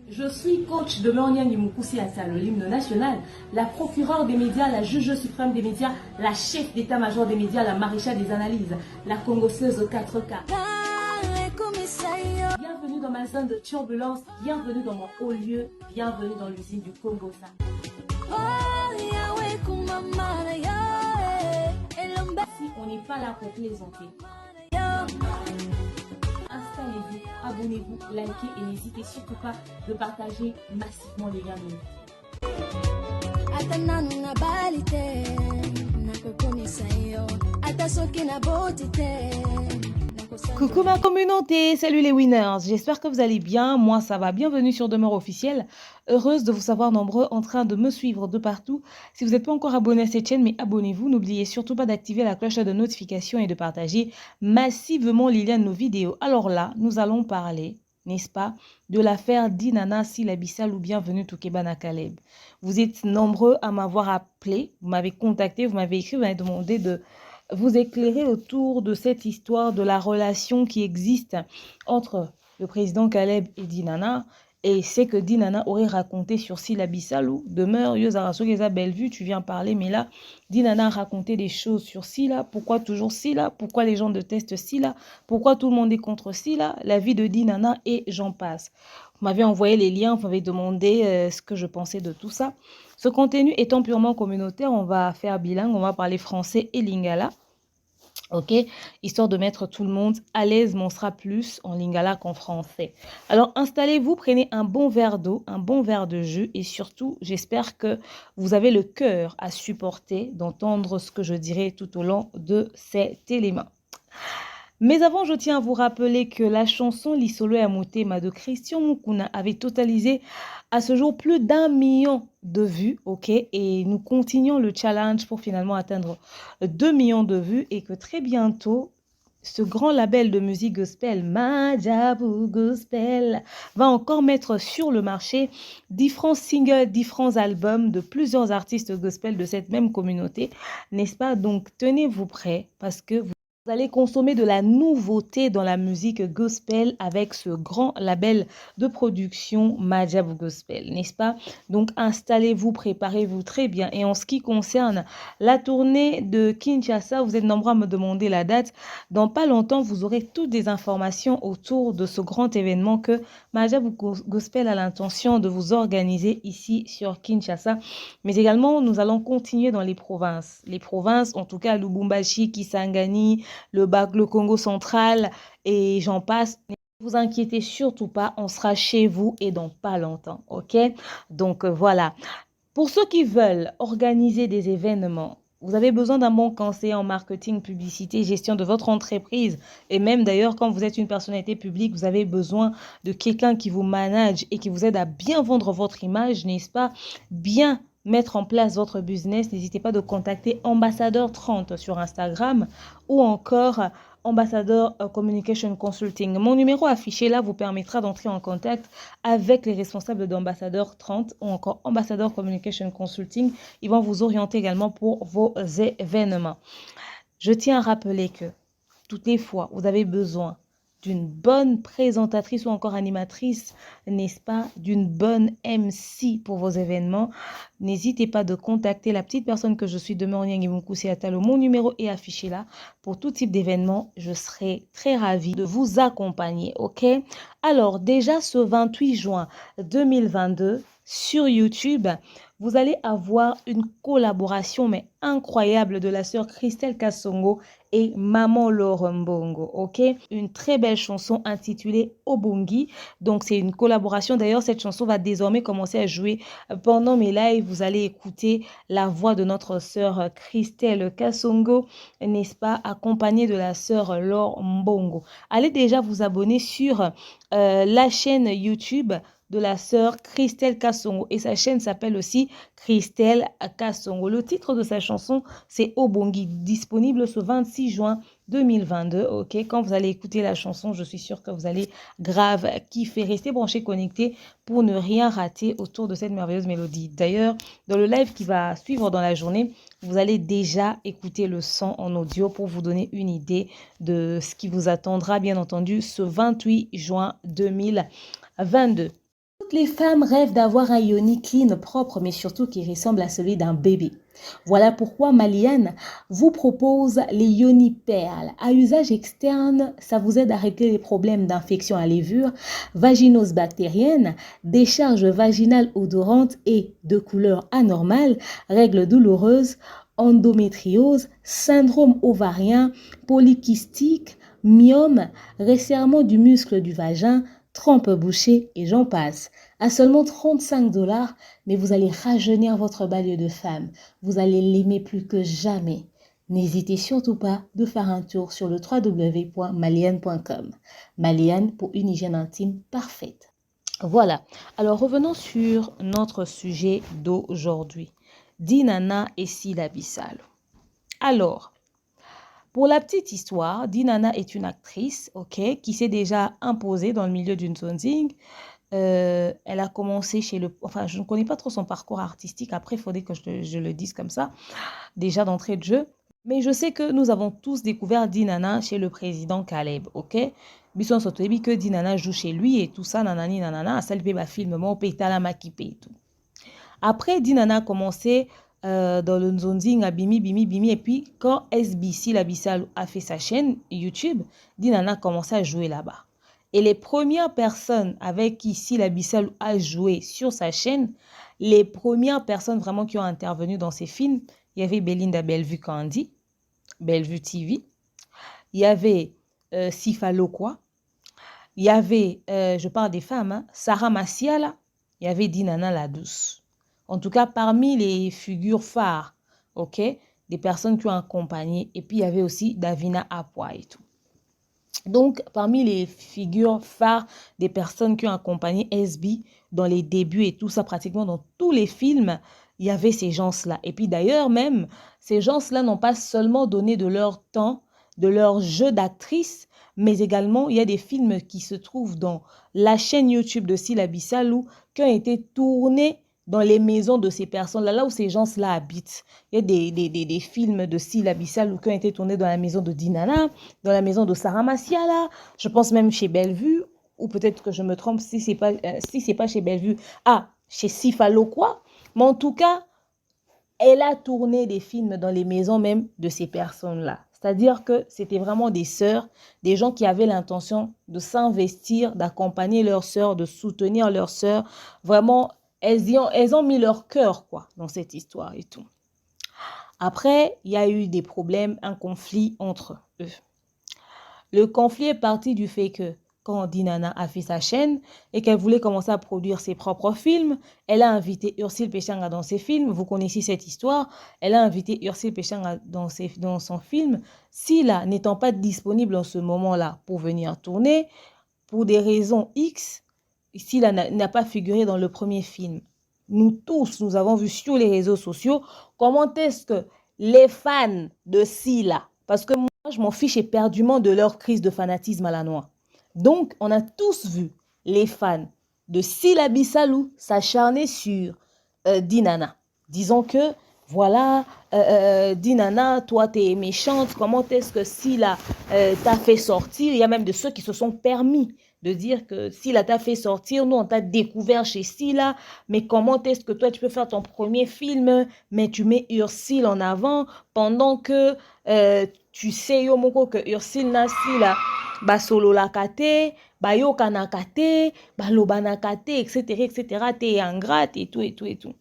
Je suis coach de Moniangi Mukusi Ata, l'hymne national, la procureure des médias, la juge suprême des médias, la chef d'état-major des médias, la maréchale des analyses, la congosseuse aux 4K. Bienvenue dans ma zone de turbulence, bienvenue dans mon haut lieu, bienvenue dans l'usine du Congo. Si on n'est pas là pour plaisanter. Installez-vous, abonnez-vous, likez et n'hésitez surtout pas de partager massivement les liens. Coucou ma communauté, salut les winners, j'espère que vous allez bien, moi ça va, bienvenue sur Demeure Officielle, heureuse de vous savoir nombreux en train de me suivre de partout. Si vous n'êtes pas encore abonné à cette chaîne, mais abonnez-vous, n'oubliez surtout pas d'activer la cloche de notification et de partager massivement les liens de nos vidéos. Alors là, nous allons parler, n'est-ce pas, de l'affaire Dinana Silabissal ou bienvenue Toukebana Kaleb. Vous êtes nombreux à m'avoir appelé, vous m'avez contacté, vous m'avez écrit, vous m'avez demandé de vous éclairer autour de cette histoire de la relation qui existe entre le président Kaleb et Dinana. Et c'est que Dinana aurait raconté sur Sila ou demeure, Yozaraso Bellevue, tu viens parler, mais là, Dinana a raconté des choses sur Sila. Pourquoi toujours Sila? Pourquoi les gens détestent Sila? Pourquoi tout le monde est contre Sila? La vie de Dinana et j'en passe. Vous m'avez envoyé les liens, vous m'avez demandé ce que je pensais de tout ça. Ce contenu étant purement communautaire, on va faire bilingue, on va parler français et lingala. Ok, histoire de mettre tout le monde à l'aise, mais on sera plus en lingala qu'en français. Alors installez-vous, prenez un bon verre d'eau, un bon verre de jus et surtout, j'espère que vous avez le cœur à supporter d'entendre ce que je dirai tout au long de cet élément. Mais avant, je tiens à vous rappeler que la chanson Lisolo Amotema de Christian Mukuna avait totalisé à ce jour plus d'1 million de vues, ok? Et nous continuons le challenge pour finalement atteindre 2 millions de vues et que très bientôt, ce grand label de musique gospel, Majabu Gospel, va encore mettre sur le marché différents singles, différents albums de plusieurs artistes gospel de cette même communauté, n'est-ce pas? Donc, tenez-vous prêts parce que vous allez consommer de la nouveauté dans la musique gospel avec ce grand label de production Majabu Gospel, n'est-ce pas? Donc, installez-vous, préparez-vous très bien. Et en ce qui concerne la tournée de Kinshasa, vous êtes nombreux à me demander la date. Dans pas longtemps, vous aurez toutes des informations autour de ce grand événement que Majabu Gospel a l'intention de vous organiser ici sur Kinshasa. Mais également, nous allons continuer dans les provinces. Les provinces, en tout cas, Lubumbashi, Kisangani, le Congo central et j'en passe. Ne vous inquiétez surtout pas, on sera chez vous et dans pas longtemps, ok? Donc voilà. Pour ceux qui veulent organiser des événements, vous avez besoin d'un bon conseiller en marketing, publicité, gestion de votre entreprise. Et même d'ailleurs, quand vous êtes une personnalité publique, vous avez besoin de quelqu'un qui vous manage et qui vous aide à bien vendre votre image, n'est-ce pas? Bien mettre en place votre business, n'hésitez pas de contacter Ambassadeur 30 sur Instagram ou encore Ambassadeur Communication Consulting. Mon numéro affiché là vous permettra d'entrer en contact avec les responsables d'Ambassadeur 30 ou encore Ambassadeur Communication Consulting. Ils vont vous orienter également pour vos événements. Je tiens à rappeler que toutes les fois vous avez besoin d'une bonne présentatrice ou encore animatrice, n'est-ce pas, d'une bonne MC pour vos événements, n'hésitez pas de contacter la petite personne que je suis de Moniangi Mukusi Atalo. Mon numéro est affiché là. Pour tout type d'événement, je serai très ravie de vous accompagner, ok? Alors, déjà ce 28 juin 2022, sur YouTube, vous allez avoir une collaboration mais incroyable de la sœur Christelle Kassongo et Maman Lorombongo, ok? Une très belle chanson intitulée Obongi. Donc, c'est une collaboration. D'ailleurs, cette chanson va désormais commencer à jouer pendant mes lives. Vous allez écouter la voix de notre sœur Christelle Kassongo, n'est-ce pas? Accompagnée de la sœur Lorombongo. Allez déjà vous abonner sur la chaîne YouTube de la sœur Christelle Kassongo. Et sa chaîne s'appelle aussi Christelle Kassongo. Le titre de sa chanson, c'est Obongi, disponible ce 26 juin 2022. Ok, quand vous allez écouter la chanson, je suis sûre que vous allez grave kiffer. Restez branchés, connectés pour ne rien rater autour de cette merveilleuse mélodie. D'ailleurs, dans le live qui va suivre dans la journée, vous allez déjà écouter le son en audio pour vous donner une idée de ce qui vous attendra, bien entendu, ce 28 juin 2022. Toutes les femmes rêvent d'avoir un yoni clean, propre, mais surtout qui ressemble à celui d'un bébé. Voilà pourquoi Maliane vous propose les yoni perles. À usage externe, ça vous aide à régler les problèmes d'infection à levure, vaginose bactérienne, décharge vaginale odorante et de couleur anormale, règles douloureuses, endométriose, syndrome ovarien, polykystique, myome, resserrement du muscle du vagin, trompe bouchée et j'en passe. À seulement 35 $, mais vous allez rajeunir votre banlieue de femme. Vous allez l'aimer plus que jamais. N'hésitez surtout pas de faire un tour sur le www.maliane.com. Maliane pour une hygiène intime parfaite. Voilà. Alors revenons sur notre sujet d'aujourd'hui. Dinana et Sila Bissalo. Alors, pour la petite histoire, Dinana est une actrice, ok, qui s'est déjà imposée dans le milieu d'une Zonzing. Elle a commencé chez le... Enfin, je ne connais pas trop son parcours artistique. Après, il faudrait que je le dise comme ça, déjà d'entrée de jeu. Mais je sais que nous avons tous découvert Dinana chez le président Caleb, ok? Bisson Sotobi que Dinana joue chez lui et tout ça, nanani, nanana, à salper ma film, mon pétala maquipé et tout. Après, Dinana a commencé dans le Nzonzing à Bimi, Bimi, Bimi. Et puis, quand SBC, la Bissal, a fait sa chaîne YouTube, Dinana a commencé à jouer là-bas. Et les premières personnes avec qui Sila Bissal a joué sur sa chaîne, les premières personnes vraiment qui ont intervenu dans ses films, il y avait Belinda Bellevue Candy, Bellevue TV, il y avait Sifa Lokwa, il y avait, je parle des femmes, hein, Sarah Massiala, il y avait Dinana la Douce. En tout cas, parmi les figures phares, ok, des personnes qui ont accompagné. Et puis, il y avait aussi Davina Apwa et tout. Donc, parmi les figures phares des personnes qui ont accompagné SB dans les débuts et tout ça, pratiquement dans tous les films, il y avait ces gens-là. Et puis d'ailleurs, même, ces gens-là n'ont pas seulement donné de leur temps, de leur jeu d'actrice, mais également, il y a des films qui se trouvent dans la chaîne YouTube de Sila Bissalou qui ont été tournés dans les maisons de ces personnes-là, là où ces gens-là habitent. Il y a des films de Sila Bissalo qui ont été tournés dans la maison de Dinana, dans la maison de Sarah Massiala, je pense même chez Bellevue, ou peut-être que je me trompe si ce n'est pas chez Bellevue, chez Sifa Lokwa. Mais en tout cas, elle a tourné des films dans les maisons même de ces personnes-là. C'est-à-dire que c'était vraiment des sœurs, des gens qui avaient l'intention de s'investir, d'accompagner leurs sœurs, de soutenir leurs sœurs. Vraiment, elles ont mis leur cœur quoi, dans cette histoire et tout. Après, il y a eu des problèmes, un conflit entre eux. Le conflit est parti du fait que quand Dinana a fait sa chaîne et qu'elle voulait commencer à produire ses propres films, elle a invité Ursule Pechanga dans ses films. Vous connaissez cette histoire. Elle a invité Ursule Pechanga dans son film. Sila n'étant pas disponible en ce moment-là pour venir tourner, pour des raisons X, Sila n'a pas figuré dans le premier film. Nous tous, nous avons vu sur les réseaux sociaux comment est-ce que les fans de Sila, parce que moi, je m'en fiche éperdument de leur crise de fanatisme à la noix. Donc, on a tous vu les fans de Sila Bissalou s'acharner sur Dinana. Disons que, voilà, Dinana, toi, t'es méchante. Comment est-ce que Sila t'a fait sortir? Il y a même de ceux qui se sont permis de dire que Sila t'a fait sortir, nous on t'a découvert chez Sila, mais comment est-ce que toi tu peux faire ton premier film, mais tu mets Ursule en avant, pendant que tu sais yo moko que Ursule na Sila, ba solo la kate, ba yo kanakate, ba loba nakate, etc., etc., t'es ingrate et tout, et tout, et tout.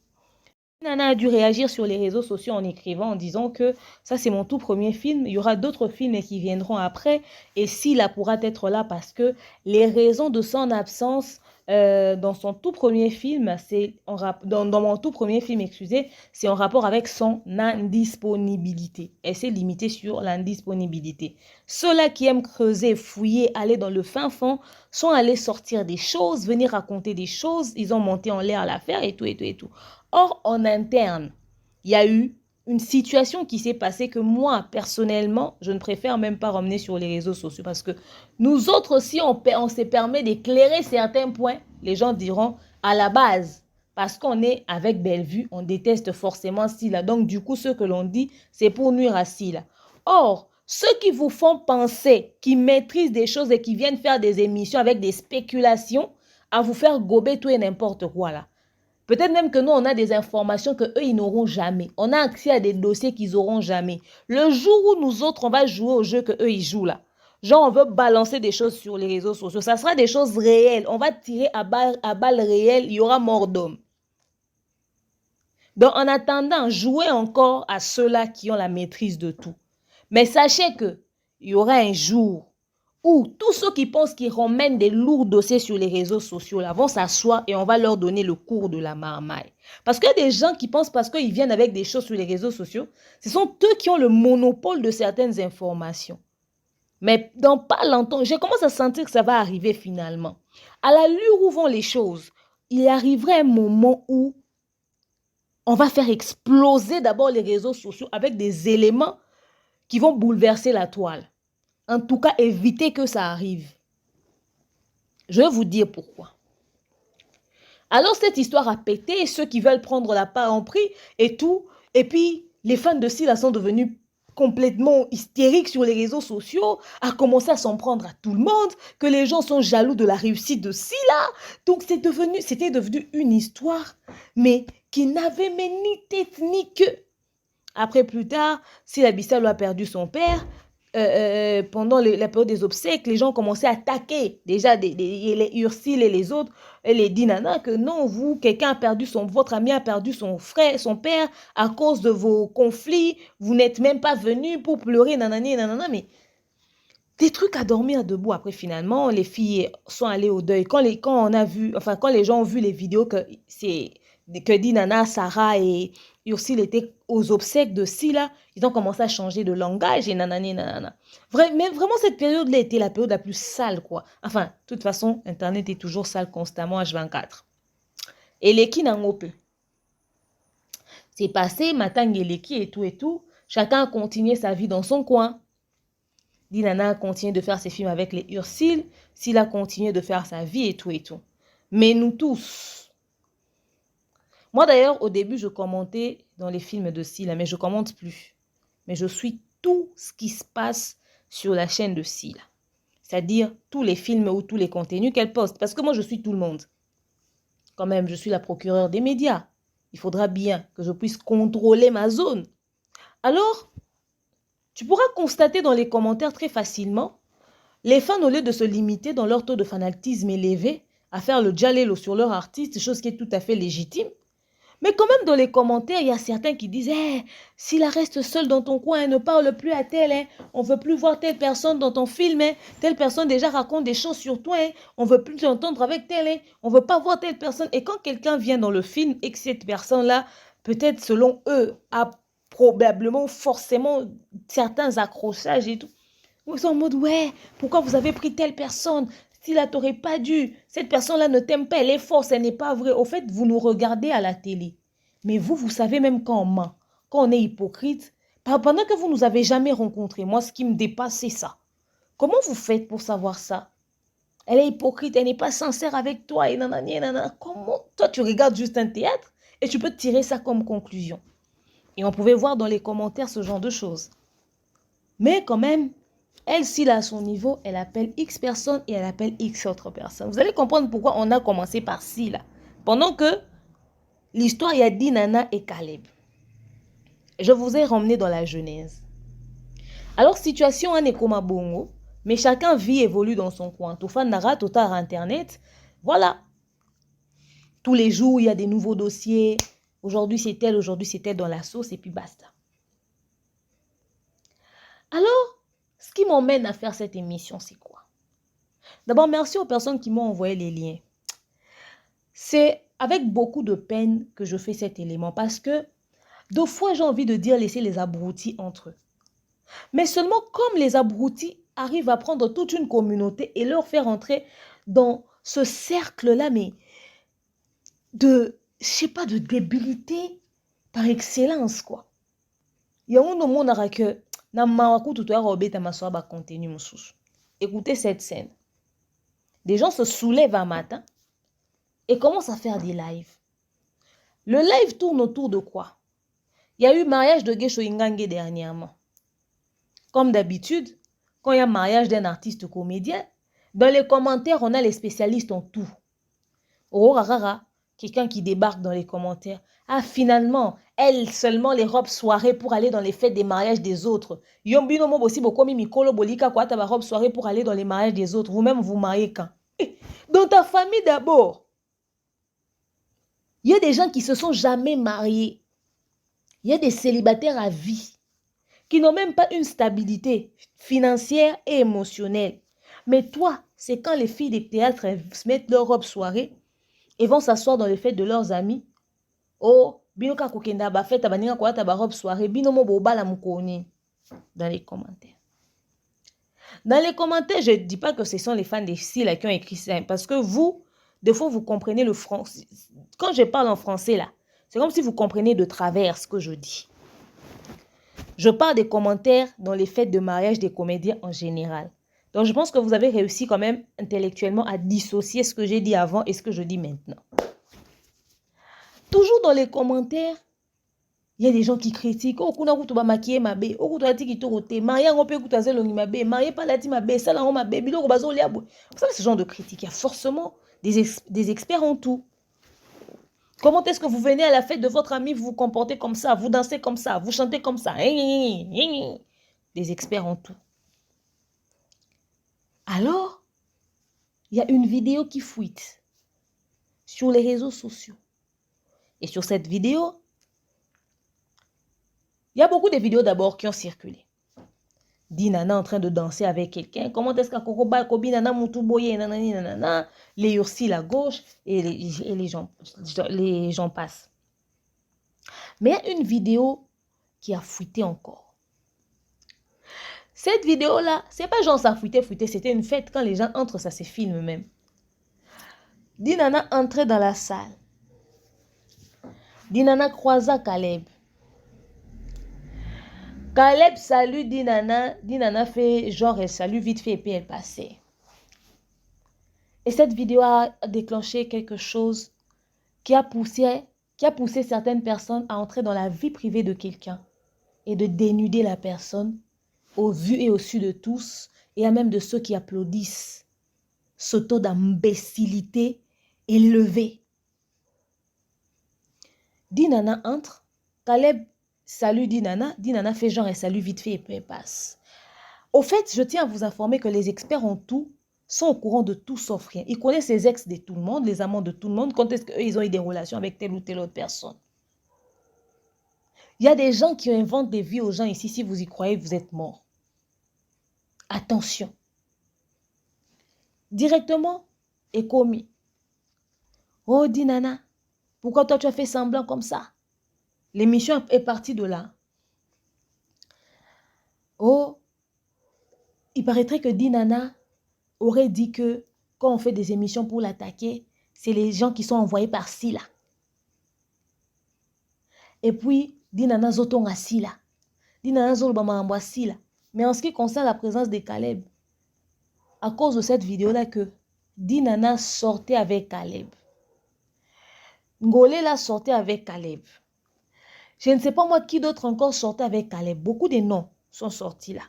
Nana a dû réagir sur les réseaux sociaux en écrivant, en disant que ça c'est mon tout premier film, il y aura d'autres films qui viendront après et Sila pourra être là parce que les raisons de son absence dans son tout premier film, dans mon tout premier film, excusez, c'est en rapport avec son indisponibilité. Elle s'est limitée sur l'indisponibilité. Ceux-là qui aiment creuser, fouiller, aller dans le fin fond, sont allés sortir des choses, venir raconter des choses, ils ont monté en l'air l'affaire et tout, et tout, et tout. Or, en interne, il y a eu une situation qui s'est passée que moi, personnellement, je ne préfère même pas ramener sur les réseaux sociaux parce que nous autres aussi, on se permet d'éclairer certains points. Les gens diront à la base, parce qu'on est avec Bellevue, on déteste forcément Sila. Donc, du coup, ce que l'on dit, c'est pour nuire à Sila. Or, ceux qui vous font penser, qui maîtrisent des choses et qui viennent faire des émissions avec des spéculations, à vous faire gober tout et n'importe quoi là. Peut-être même que nous, on a des informations qu'eux, ils n'auront jamais. On a accès à des dossiers qu'ils n'auront jamais. Le jour où nous autres, on va jouer au jeu qu'eux, ils jouent là. Genre, on veut balancer des choses sur les réseaux sociaux. Ça sera des choses réelles. On va tirer à balles réelles. Il y aura mort d'homme. Donc, en attendant, jouez encore à ceux-là qui ont la maîtrise de tout. Mais sachez qu'il y aura un jour où tous ceux qui pensent qu'ils ramènent des lourds dossiers sur les réseaux sociaux là, vont s'asseoir et on va leur donner le cours de la marmaille. Parce qu'il y a des gens qui pensent parce qu'ils viennent avec des choses sur les réseaux sociaux, ce sont eux qui ont le monopole de certaines informations. Mais dans pas longtemps, j'ai commencé à sentir que ça va arriver finalement. À l'allure où vont les choses, il arriverait un moment où on va faire exploser d'abord les réseaux sociaux avec des éléments qui vont bouleverser la toile. En tout cas, évitez que ça arrive. Je vais vous dire pourquoi. Alors, cette histoire a pété, ceux qui veulent prendre la part ont pris et tout. Et puis, les fans de Sila sont devenus complètement hystériques sur les réseaux sociaux, a commencé à s'en prendre à tout le monde, que les gens sont jaloux de la réussite de Sila. Donc, c'était devenu une histoire, mais qui n'avait mais ni tête ni queue. Après, plus tard, Sila Bissalo a perdu son père. Pendant la période des obsèques, les gens commençaient à attaquer déjà les Ursule et les autres, et les Dinana, que non, quelqu'un a perdu votre ami a perdu son frère, son père, à cause de vos conflits, vous n'êtes même pas venus pour pleurer, nanani, nanana, mais des trucs à dormir debout. Après, finalement, les filles sont allées au deuil. Quand les gens ont vu les vidéos que Dinana, Sarah et Ursule étaient aux obsèques de Sila, ils ont commencé à changer de langage et nanani, nanana. Mais vraiment, cette période-là était la période la plus sale, quoi. Enfin, de toute façon, Internet est toujours sale constamment H24. Et les qui n'en ont peu. C'est passé, Matang et Leki et tout. Chacun a continué sa vie dans son coin. Dinana a continué de faire ses films avec les Ursule. Sila a continué de faire sa vie et tout. Mais nous tous... Moi, d'ailleurs, au début, je commentais dans les films de Sila, mais je ne commente plus. Mais je suis tout ce qui se passe sur la chaîne de Sila. C'est-à-dire tous les films ou tous les contenus qu'elle poste. Parce que moi, je suis tout le monde. Quand même, je suis la procureure des médias. Il faudra bien que je puisse contrôler ma zone. Alors, tu pourras constater dans les commentaires très facilement, les fans, au lieu de se limiter dans leur taux de fanatisme élevé, à faire le djalelo sur leur artiste, chose qui est tout à fait légitime, mais quand même, dans les commentaires, il y a certains qui disent Sila reste seule dans ton coin, ne parle plus à tel, on ne veut plus voir telle personne dans ton film, telle personne déjà raconte des choses sur toi, on ne veut plus t'entendre avec telle, on ne veut pas voir telle personne. Et quand quelqu'un vient dans le film et que cette personne-là, peut-être selon eux, a probablement, forcément, certains accrochages et tout, ils sont en mode pourquoi vous avez pris telle personne? Sila t'aurait pas dû. Cette personne-là ne t'aime pas, elle est forte, ce n'est pas vrai. Au fait, vous nous regardez à la télé. Mais vous savez même quand on ment, quand on est hypocrite. Pendant que vous nous avez jamais rencontrés, moi, ce qui me dépasse, c'est ça. Comment vous faites pour savoir ça? Elle est hypocrite, elle n'est pas sincère avec toi. Et nanani, nanana. Comment? Toi, tu regardes juste un théâtre et tu peux tirer ça comme conclusion. Et on pouvait voir dans les commentaires ce genre de choses. Mais quand même, elle, s'il a son niveau, elle appelle X personnes et elle appelle X autres personnes. Vous allez comprendre pourquoi on a commencé par Sila. Pendant que l'histoire, il y a Dinana et Caleb. Je vous ai ramené dans la Genèse. Alors, situation en Ekoma Bongo, mais chacun vit et évolue dans son coin. Tofa Nara, Totar Internet, voilà. Tous les jours, il y a des nouveaux dossiers. Aujourd'hui, c'est elle, aujourd'hui, c'est elle dans la sauce et puis basta. Alors, ce qui m'emmène à faire cette émission, c'est quoi? D'abord, merci aux personnes qui m'ont envoyé les liens. C'est avec beaucoup de peine que je fais cet élément parce que deux fois, j'ai envie de dire laisser les abrutis entre eux. Mais seulement comme les abrutis arrivent à prendre toute une communauté et leur faire entrer dans ce cercle-là, mais de, je sais pas, de débilité par excellence, quoi. Il y a un monde que écoutez cette scène. Des gens se soulèvent un matin et commencent à faire des lives. Le live tourne autour de quoi? Il y a eu mariage de Gesho Ingange dernièrement. Comme d'habitude, quand il y a mariage d'un artiste comédien, dans les commentaires, on a les spécialistes en tout. Oh, rara, quelqu'un qui débarque dans les commentaires. Ah, finalement, elle seulement les robes soirées pour aller dans les fêtes des mariages des autres. Yombino mo bosi bokomi mikolo bolika kwa ta ba robe soirée pour aller dans les mariages des autres. Vous-même, vous mariez quand? Dans ta famille d'abord. Il y a des gens qui se sont jamais mariés. Il y a des célibataires à vie qui n'ont même pas une stabilité financière et émotionnelle. Mais toi, c'est quand les filles des théâtres se mettent leur robe soirée et vont s'asseoir dans les fêtes de leurs amis. Oh, binoka kokenda ba fête abaninga kwa ta ba robe soirée, binomo bobala mukoni dans les commentaires. Dans les commentaires, je ne dis pas que ce sont les fans des styles qui ont écrit ça parce que vous, des fois, vous comprenez le français. Quand je parle en français là, c'est comme si vous comprenez de travers ce que je dis. Je parle des commentaires dans les fêtes de mariage des comédiens en général. Donc, je pense que vous avez réussi quand même intellectuellement à dissocier ce que j'ai dit avant et ce que je dis maintenant. Toujours dans les commentaires, il y a des gens qui critiquent. Oh, kuna kutu ba maquiller ma bé. Oh, kutu ati kitoko te. Marié on peut kutu azelongi ma bé. Marié pas lati ma bé. Ça là on ma bé. Biloko bazo liabo. Vous savez ce genre de critiques. Il y a forcément des experts en tout. Comment est-ce que vous venez à la fête de votre ami, vous vous comportez comme ça, vous dansez comme ça, vous chantez comme ça. Des experts en tout. Alors, il y a une vidéo qui fuite sur les réseaux sociaux. Et sur cette vidéo, il y a beaucoup de vidéos d'abord qui ont circulé. Dinana en train de danser avec quelqu'un. Comment est-ce qu'à Kokoba, Kobi, Nana, Moutuboye, nanani, nanana, les Ursil à gauche et les gens passent. Mais il y a une vidéo qui a fuité encore. Cette vidéo-là, c'est pas genre ça fuité, c'était une fête. Quand les gens entrent, ça se filme même. Dinana entrait dans la salle. Dinana croisa Caleb. Caleb salue Dinana. Dinana fait genre elle salue vite fait et puis elle passait. Et cette vidéo a déclenché quelque chose qui a poussé certaines personnes à entrer dans la vie privée de quelqu'un et de dénuder la personne au vu et au su de tous et à même de ceux qui applaudissent. Ce taux d'imbécilité élevé. Dinana entre, Caleb salue Dinana, Dinana fait genre et salue vite fait et puis elle passe. Au fait, je tiens à vous informer que les experts en tout sont au courant de tout sauf rien. Ils connaissent les ex de tout le monde, les amants de tout le monde, quand est-ce qu'eux, ils ont eu des relations avec telle ou telle autre personne. Il y a des gens qui inventent des vies aux gens ici. Si vous y croyez, vous êtes morts. Attention. Directement et commis. Oh, Dinana, pourquoi toi tu as fait semblant comme ça? L'émission est partie de là. Oh, il paraîtrait que Dinana aurait dit que quand on fait des émissions pour l'attaquer, c'est les gens qui sont envoyés par Sila. Et puis, Dinana zotonga Sila. Dinana zolbama Sila. Mais en ce qui concerne la présence de Caleb, à cause de cette vidéo-là que Dinana sortait avec Caleb. Ngolé là sortait avec Caleb. Je ne sais pas moi qui d'autre encore sortait avec Caleb. Beaucoup de noms sont sortis là.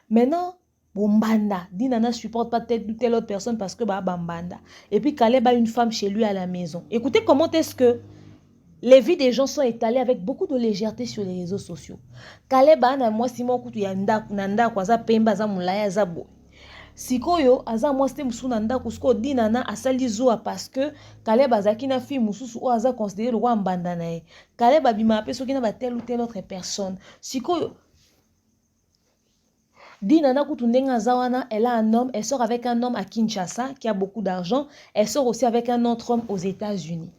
Maintenant, Bombanda, Dinana ne supporte pas telle autre personne parce que bah Bambanda. Et puis Caleb a une femme chez lui à la maison. Écoutez comment est-ce que les vies des gens sont étalées avec beaucoup de légèreté sur les réseaux sociaux. Caleb a moi Simon Kutu Yanda Nanda Kwaza Pemba za Mulaya Zabo. Sikoyo aza mwasi musuna ndako siko dinana asali zoa parce que Caleb azaki na fille mususu o aza considéré le roi mbanda na ye. Caleb abima pe soki na ba telle ou telle autre personne. Sikoyo dinana kutundenga azawana, elle a un homme, elle sort avec un homme à Kinshasa qui a beaucoup d'argent, elle sort aussi avec un autre homme aux États-Unis.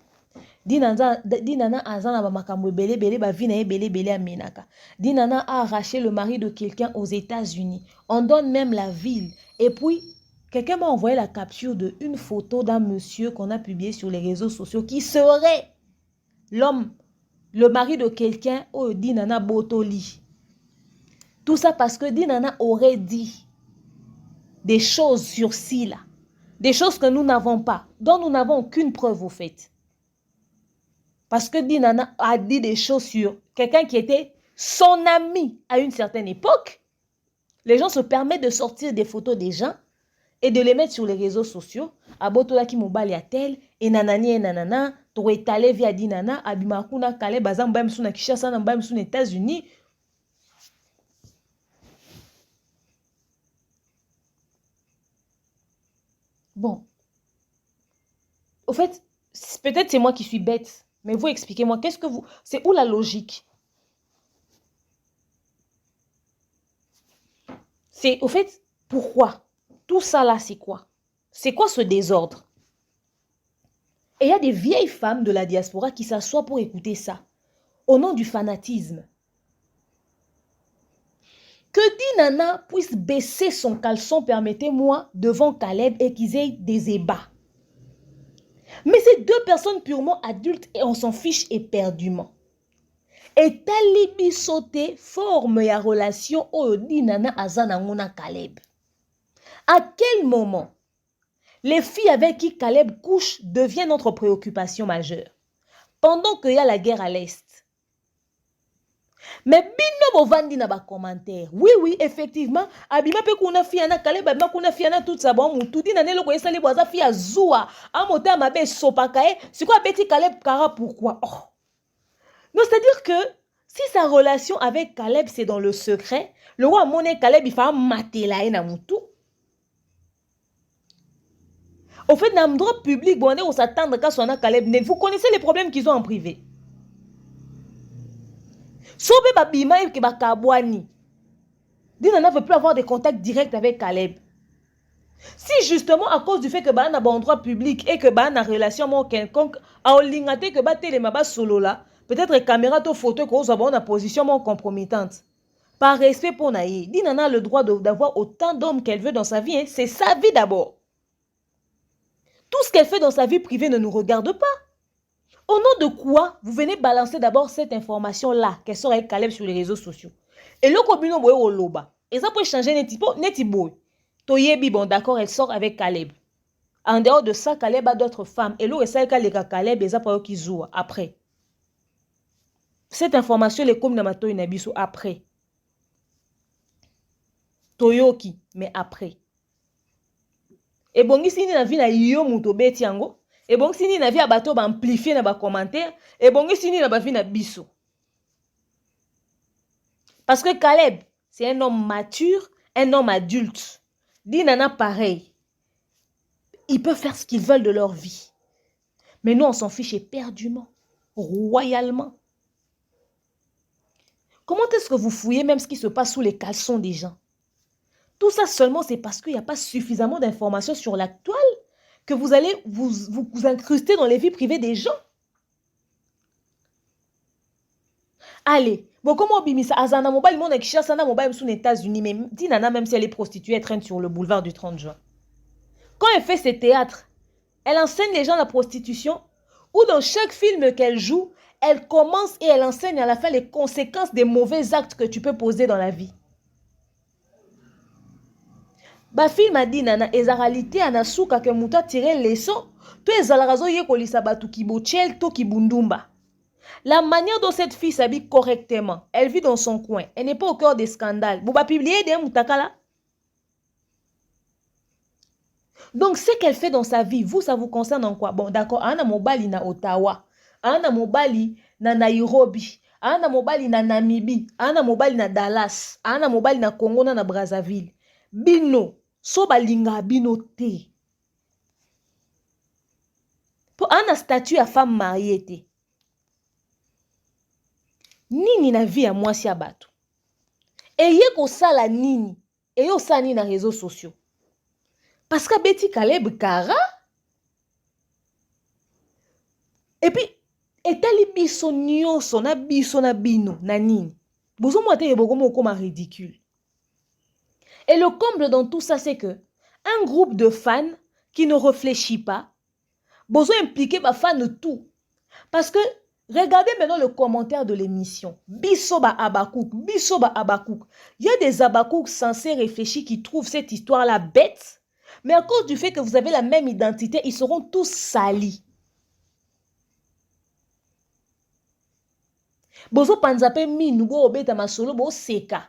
Dinana azana ba makambo belé ba vie na ye belé amenaka. Dinana a arraché le mari de quelqu'un aux États-Unis. On donne même la ville. Et puis quelqu'un m'a envoyé la capture de une photo d'un monsieur qu'on a publié sur les réseaux sociaux qui serait l'homme, le mari de quelqu'un au Dinana Botoli. Tout ça parce que Dinana aurait dit des choses sur Sila, des choses que nous n'avons pas, dont nous n'avons aucune preuve au fait. Parce que Dinana a dit des choses sur quelqu'un qui était son ami à une certaine époque. Les gens se permettent de sortir des photos des gens et de les mettre sur les réseaux sociaux. Abotola ki mobali a tel, et nanani et nanana, to étalé via Dinana, abimakuna kale bazam bam suna Kinshasa na bam suna États-Unis. Bon. Au fait, peut-être c'est moi qui suis bête. Mais vous expliquez-moi, qu'est-ce que vous... C'est où la logique? C'est, au fait, pourquoi? Tout ça là, c'est quoi? C'est quoi ce désordre? Et il y a des vieilles femmes de la diaspora qui s'assoient pour écouter ça. Au nom du fanatisme. Que Dinana puisse baisser son caleçon, permettez-moi, devant Caleb et qu'ils aient des ébats. Mais ces deux personnes purement adultes et on s'en fiche éperdument. Et talibi sauté forme ya relation au Dinana azana ngona Caleb. À quel moment les filles avec qui Caleb couche deviennent notre préoccupation majeure? Pendant qu'il y a la guerre à l'Est. Mais bino bovandi na ba commentaire. Oui, effectivement, abima pe kuna fiana Caleb abima kuna fiana tout ça bon mutu dina nelo ko esali boza fia zoua amota mabe sopakae siko abeti Caleb kara pourquoi? Oh. Non, c'est-à-dire que si sa relation avec Caleb c'est dans le secret, le roi moné Caleb il fa matela na mutu. Au fait, dans le droit public, bon, on s'attend à ce que Caleb. Vous connaissez les problèmes qu'ils ont en privé. Sobe babima et kabwani. Dinana ne veut plus avoir des contacts directs avec Caleb. Si justement à cause du fait que ba na bon droit public et que ba na relation mo quelconque a olingate que ba télé maba solo là, peut-être caméra to photo que vous avez en position mo compromettante. Par respect pour Naïe, Dinana a le droit d'avoir autant d'hommes qu'elle veut dans sa vie, hein. C'est sa vie d'abord. Tout ce qu'elle fait dans sa vie privée ne nous regarde pas. Au nom de quoi vous venez balancer d'abord cette information-là qu'elle sort avec Caleb sur les réseaux sociaux? Et le communo boye au loba. Et ça peut changer netibo. Toyebi, bon d'accord, elle sort avec Caleb. En dehors de ça, Caleb a d'autres femmes. Et l'eau est celle qui a Caleb et ça peut qui joue après. Cette information, les comme namato inabiso après. Toyoki, mais après. Et bon, ici, na vie na yo muto beti yango. Et bon, si ni na vie abato ba amplifier na ba commentaire. Et bon, si ni na ba vie na biso. Parce que Caleb, c'est un homme mature, un homme adulte. Dinana pareil. Ils peuvent faire ce qu'ils veulent de leur vie. Mais nous, on s'en fiche éperdument, royalement. Comment est-ce que vous fouillez même ce qui se passe sous les caleçons des gens? Tout ça seulement, c'est parce qu'il n'y a pas suffisamment d'informations sur la toile que vous allez vous incruster dans les vies privées des gens. Allez, bon, comment Bimisa Azana Mobile, mon Kinshasa Mobile sous les États-Unis, mais Dinana, même si elle est prostituée, elle traîne sur le boulevard du 30 juin. Quand elle fait ses théâtres, elle enseigne les gens la prostitution, ou dans chaque film qu'elle joue, elle commence et elle enseigne à la fin les conséquences des mauvais actes que tu peux poser dans la vie. Ba film a dit nana ezaralité anasuka ke muta tirer leçon to ezalarazo ye kolisa batu kibochel to kibundumba. La manière dont cette fille s'habille correctement, elle vit dans son coin, elle n'est pas au cœur des scandales. Vous va publier des mutakala. Donc ce qu'elle fait dans sa vie, vous ça vous concerne en quoi? Bon d'accord, ana mobali na Ottawa, ana mobali na Nairobi, ana mobali na Namibie, ana mobali na Dallas, ana mobali na Congo na Brazzaville. Bino so balinga bino te. Pour un statut à femme mariée te. Nini na vie à moi si abato. Eye ko sala nini. Eye osala nini na réseaux sociaux. Parce que Betty Caleb Kara. Et puis, etali biso nyonso na biso na bino na nini. Bozo mo te yeboko mo koma ridicule. Et le comble dans tout ça, c'est que un groupe de fans qui ne réfléchit pas, besoin impliquer ma fan de tout. Parce que, regardez maintenant le commentaire de l'émission. Bisoba Abakouk, Bisoba Abakouk. Il y a des Abakouk censés réfléchir qui trouvent cette histoire-là bête, mais à cause du fait que vous avez la même identité, ils seront tous salis. Bozo panzape minugo obeta masolo bo seka.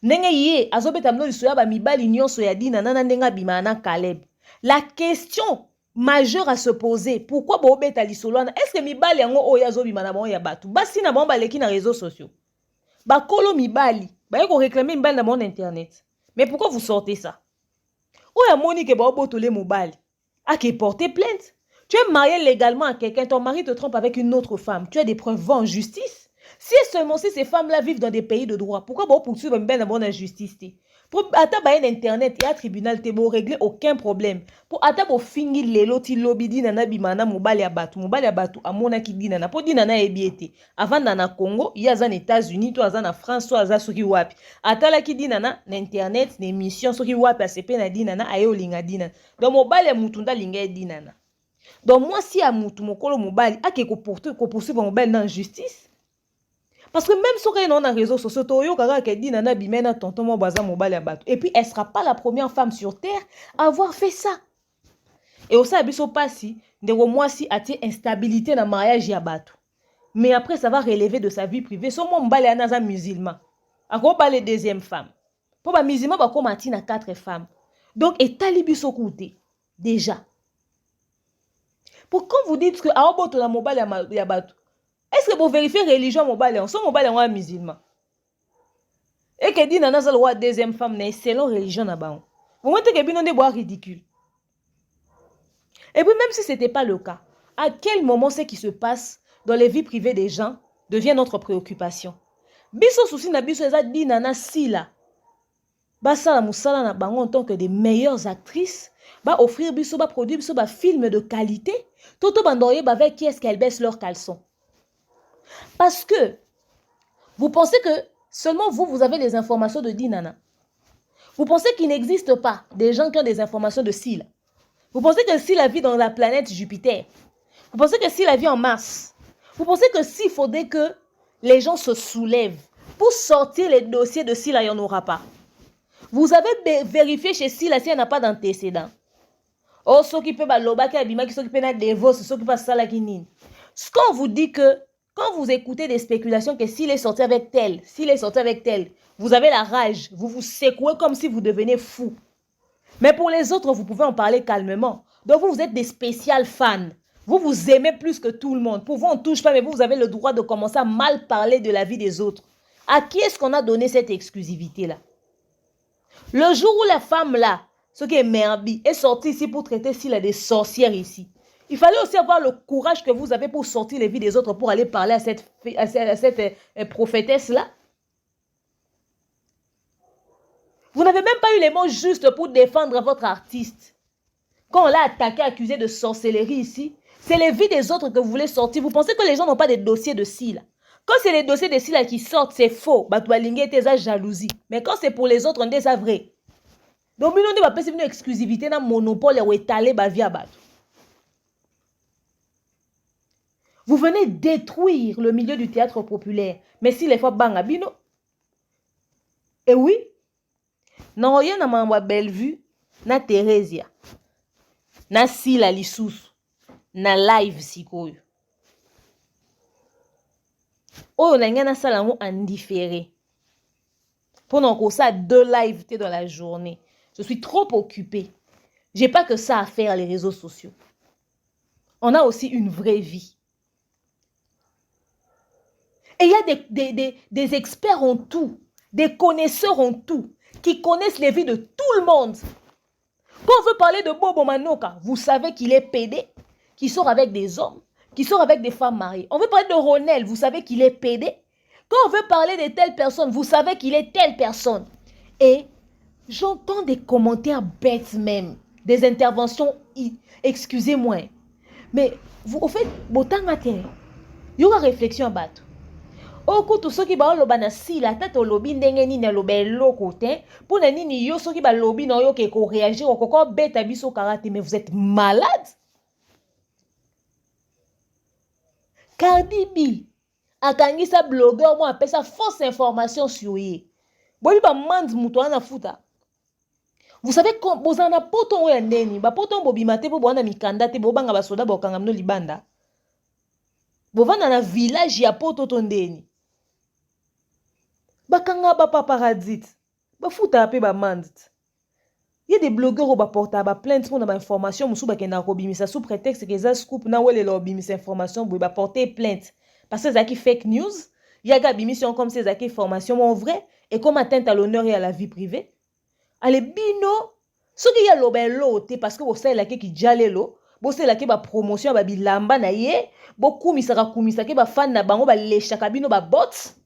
Nenge ye azobeta mno lisoya ba mibali nyonso ya dina nana ndenga bimana Caleb. La question majeure à se poser, pourquoi bo obeta lisolo wana? Est-ce que mibali yango oya zo bimana bon ya batu? Basi na bon baleki na réseaux sociaux. Ba kolo mibali, ba yeko réclamer mibali na mon internet. Mais pourquoi vous sortez ça? Oya Monique ba obotole mobali. A qui porter plainte. Tu es marié légalement à quelqu'un, ton mari te trompe avec une autre femme. Tu as des preuves en justice. Si seulement si ces femmes-là vivent dans des pays de droit, pourquoi vous poursuivre une bonne injustice? Pour attendre un internet et un tribunal, tu ne régler aucun problème. Pour attendre finir les lotis lobby di nana bimana mobali abatu amona ki di nana pour di nana ebiete. Avant nana Congo, il y a aux États-Unis, toi en France, toi à soki wapi. Atala ki di nana na internet, na émission soki wapi asepe na di nana ayo linga di nana. Donc mobali mutunda linga di nana. Donc moi si a mutu mokolo mobali ake ko poursuivre mobali dans justice. Parce que même si on est dans les réseaux sociaux, et puis elle ne sera pas la première femme sur terre à avoir fait ça. Et aussi, elle ne pas si, moi si a instabilité dans le mariage yabato. Mais après, ça va relever de sa vie privée. Son mon balé un musulman. Encore pas les deuxième femme. Pour les musulmans, bah comme à 4 femmes. Donc, et talibiso côté déjà. Pour quand vous dites que à oboto la mobile yabato. Est-ce que vous vérifiez religion mobile on son mobile en musulman et que dit nana za loi deuxième femme mais selon religion na ba vous montrez que bino de bois ridicule. Et puis même si c'était pas le cas, à quel moment ce qui se passe dans les vies privées des gens devient notre préoccupation? Biso souci na biso eza dit nana sila ba sala musala na bango en tant que des meilleures actrices, ba offrir biso ba produire biso ba film de qualité, toto bandoye ba avec qui est-ce qu'elles baissent leurs caleçons. Parce que vous pensez que seulement vous avez les informations de Dinana. Vous pensez qu'il n'existe pas des gens qui ont des informations de Sila. Vous pensez que Sila vit dans la planète Jupiter. Vous pensez que Sila vit en Mars. Vous pensez que s'il faudrait que les gens se soulèvent pour sortir les dossiers de Sila, il n'y en aura pas. Vous avez vérifié chez Sila s'il n'y en a pas d'antécédent. Oh, ceux qui peuvent l'oba qui abîma, qui s'occupent de divorce, ceux qui passent ça là qui nient. Ce qu'on vous dit que quand vous écoutez des spéculations que s'il est sorti avec tel, vous avez la rage, vous vous secouez comme si vous devenez fou. Mais pour les autres, vous pouvez en parler calmement. Donc vous êtes des spéciales fans. Vous aimez plus que tout le monde. Pour vous, on ne touche pas, mais vous avez le droit de commencer à mal parler de la vie des autres. À qui est-ce qu'on a donné cette exclusivité-là? Le jour où la femme là, ce qui est Merbi, est sortie ici pour traiter s'il y a des sorcières ici, il fallait aussi avoir le courage que vous avez pour sortir les vies des autres, pour aller parler à cette prophétesse-là. Vous n'avez même pas eu les mots justes pour défendre votre artiste. Quand on l'a attaqué, accusé de sorcellerie ici, c'est les vies des autres que vous voulez sortir. Vous pensez que les gens n'ont pas des dossiers de Sila. Quand c'est les dossiers de Sila qui sortent, c'est faux. Jalousie. Mais quand c'est pour les autres, on dit ça vrai. Donc, nous avons une exclusivité dans le monopole où étaler la vie à battre. Vous venez détruire le milieu du théâtre populaire. Mais si les fois bangabino. Et oui. Non, il y a na Bellevue, na Theresia, na Sila Lisusu, na live sikoyo. Oh, on a un salon en différé. Pendant qu'on ça 2 lives dans la journée. Je suis trop occupée. J'ai pas que ça à faire les réseaux sociaux. On a aussi une vraie vie. Et il y a des experts en tout, des connaisseurs en tout, qui connaissent les vies de tout le monde. Quand on veut parler de Bobo Manoka, vous savez qu'il est pédé, qui sort avec des hommes, qui sort avec des femmes mariées. On veut parler de Ronel, vous savez qu'il est pédé. Quand on veut parler de telle personne, vous savez qu'il est telle personne. Et j'entends des commentaires bêtes même, des interventions, excusez-moi. Mais vous, au fait, botan matin, il y aura réflexion à battre. Okutu soki ba loba na sila tata lobi ndenge nini loba eloko te pona nini yo soki ba lobi na yo ke ko réagir okoko beta biso karate mais vous êtes malade. Cardi B akangisa blogueur mo apesa fausse information sur ye. Bobi ba mand muto ana futa. Vous savez quand bozana poto ya ndeni ba poto bobima te po bwana mikanda te bobanga ba soda bokanga mno libanda. Bovana na village ya poto to ndeni. Bakanga ba paparazzi ba futa pe ba mandit. Il y a des blogueurs qui portent ba plainte pour ba information musu ba kena ko bimisa sous prétexte que za scoop na wele lo bimisa information ba porter plainte parce que ça qui fake news, il y a ga bimission comme ces qui information en vrai et comme atteinte à l'honneur et à la vie privée. Allez bino ce qui y a lo ba lote parce que vous savez la qui jalelo, bo c'est la qui ba promotion ba bilamba na ye, bo kumisa ke ba fan na bango ba leshaka bino ba bots.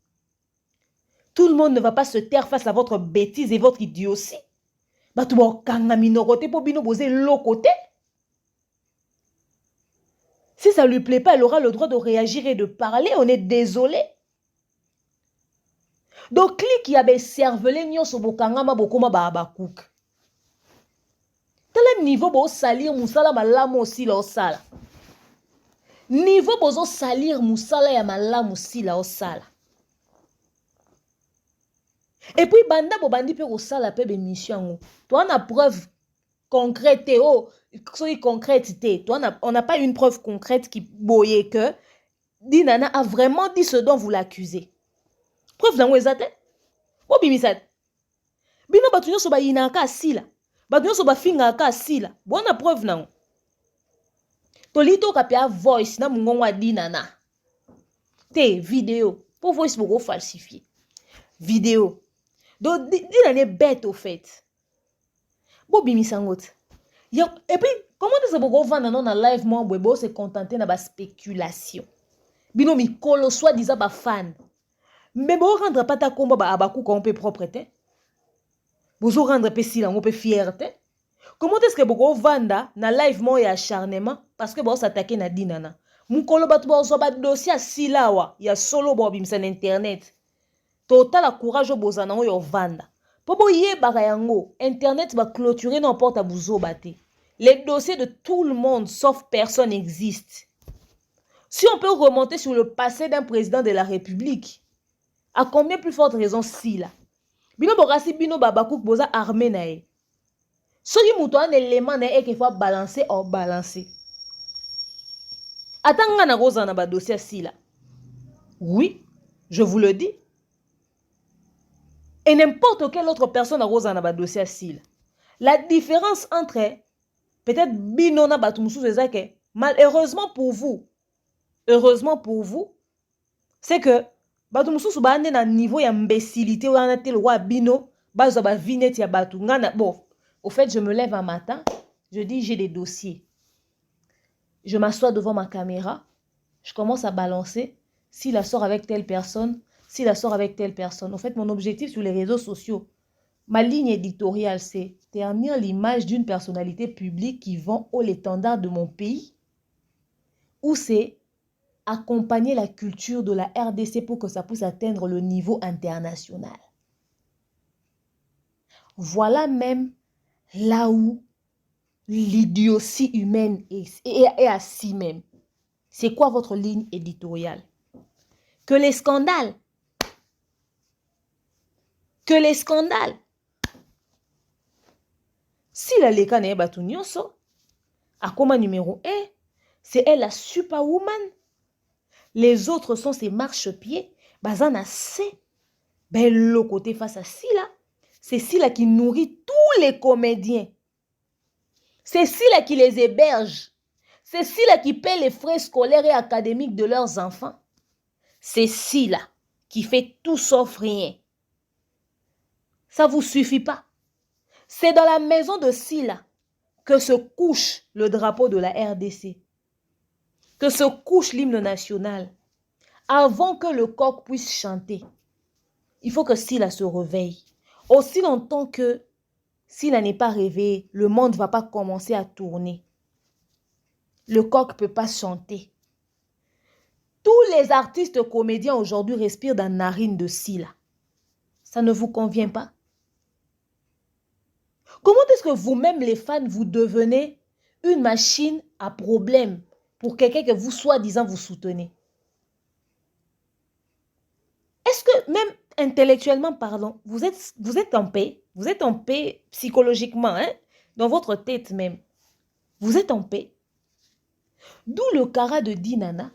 Tout le monde ne va pas se taire face à votre bêtise et votre idiotie. Si ça ne lui plaît pas, elle aura le droit de réagir et de parler. On est désolé. Donc, clique, il y a des cervelés, nyon so bokangama bokoma babakouk. Tel niveau bo salir musala malamu aussi la osala. Niveau bozo salir musala ya malamu aussi la osala. Et puis, banda bo bandi pe osala pe be mission. Toi, on a preuve concrète, oh, concrète, on n'a pas une preuve concrète qui boye que Dinana a vraiment dit ce dont vous l'accusez. Preuve dans ezate. Bo bimisat. Bino batunyo so ba inaka asila. Batunyo so ba finga aka asila. Bona preuve nan. Tolito kapia voice na mungongwa Dinana. Te vidéo. Pour voice boko falsifié. Vidéo. Donc, Dinana est bête au fait. Bo bimisangot. Et puis, comment est-ce que vous vendre dans live moi bo se contenter na ba spéculation. Bino mi kolo soit disant ba fan. Mais bo rendre pas ta combat ba abaku qu'on peut propreté. Bozo rendre pe si on peut fierté. Comment est-ce que vous vendre na live moi ya acharnement parce que bo s'attaquer na Dinana. Mon kolo ba to so ba dossier silawa ya solo bo bimisa na internet. Total a courage bozana yo vanda. Pobo yeba yango, internet va clôturer n'importe à bouzo bate. Les dossiers de tout le monde sauf personne existent. Si on peut remonter sur le passé d'un président de la République, à combien plus forte raison si là? Bino borasi bino babakouk boza armé nae. Soki muto un élément nae qu'il faut balancer ou balancer. Attends na rosa na ba dossier si là. Oui, je vous le dis. Et n'importe quelle autre personne a rose en dossier asile. La différence entre peut-être binona batumusu que malheureusement pour vous, c'est que batumusu ba ande na niveau ya imbécilité ou na tel roi bino bazo ba vinette ya batu ngana bon. Au fait, je me lève un matin, je dis j'ai des dossiers. Je m'assois devant ma caméra, je commence à balancer s'il la sort avec telle personne. Si la sort avec telle personne. En fait, mon objectif sur les réseaux sociaux, ma ligne éditoriale, c'est ternir l'image d'une personnalité publique qui vend haut l'étendard de mon pays, ou c'est accompagner la culture de la RDC pour que ça puisse atteindre le niveau international. Voilà même là où l'idiotie humaine est assis même. C'est quoi votre ligne éditoriale? Que les scandales. Si la leka na batu nyonso, akoma numéro 1, c'est elle la superwoman. Les autres sont ses marchepieds. Bazana c'est le côté face à Sila. C'est Sila qui nourrit tous les comédiens. C'est Sila qui les héberge. C'est Sila qui paie les frais scolaires et académiques de leurs enfants. C'est Sila qui fait tout sauf rien. Ça ne vous suffit pas. C'est dans la maison de Sila que se couche le drapeau de la RDC, que se couche l'hymne national, avant que le coq puisse chanter, il faut que Sila se réveille. Aussi longtemps que Sila n'est pas réveillé, le monde ne va pas commencer à tourner. Le coq ne peut pas chanter. Tous les artistes comédiens aujourd'hui respirent dans la narine de Sila. Ça ne vous convient pas? Comment est-ce que vous-même, les fans, vous devenez une machine à problème pour quelqu'un que vous, soi-disant, vous soutenez? Est-ce que même intellectuellement parlant, vous êtes en paix? Vous êtes en paix psychologiquement, hein? Dans votre tête même. Vous êtes en paix. D'où le cara de Dinana,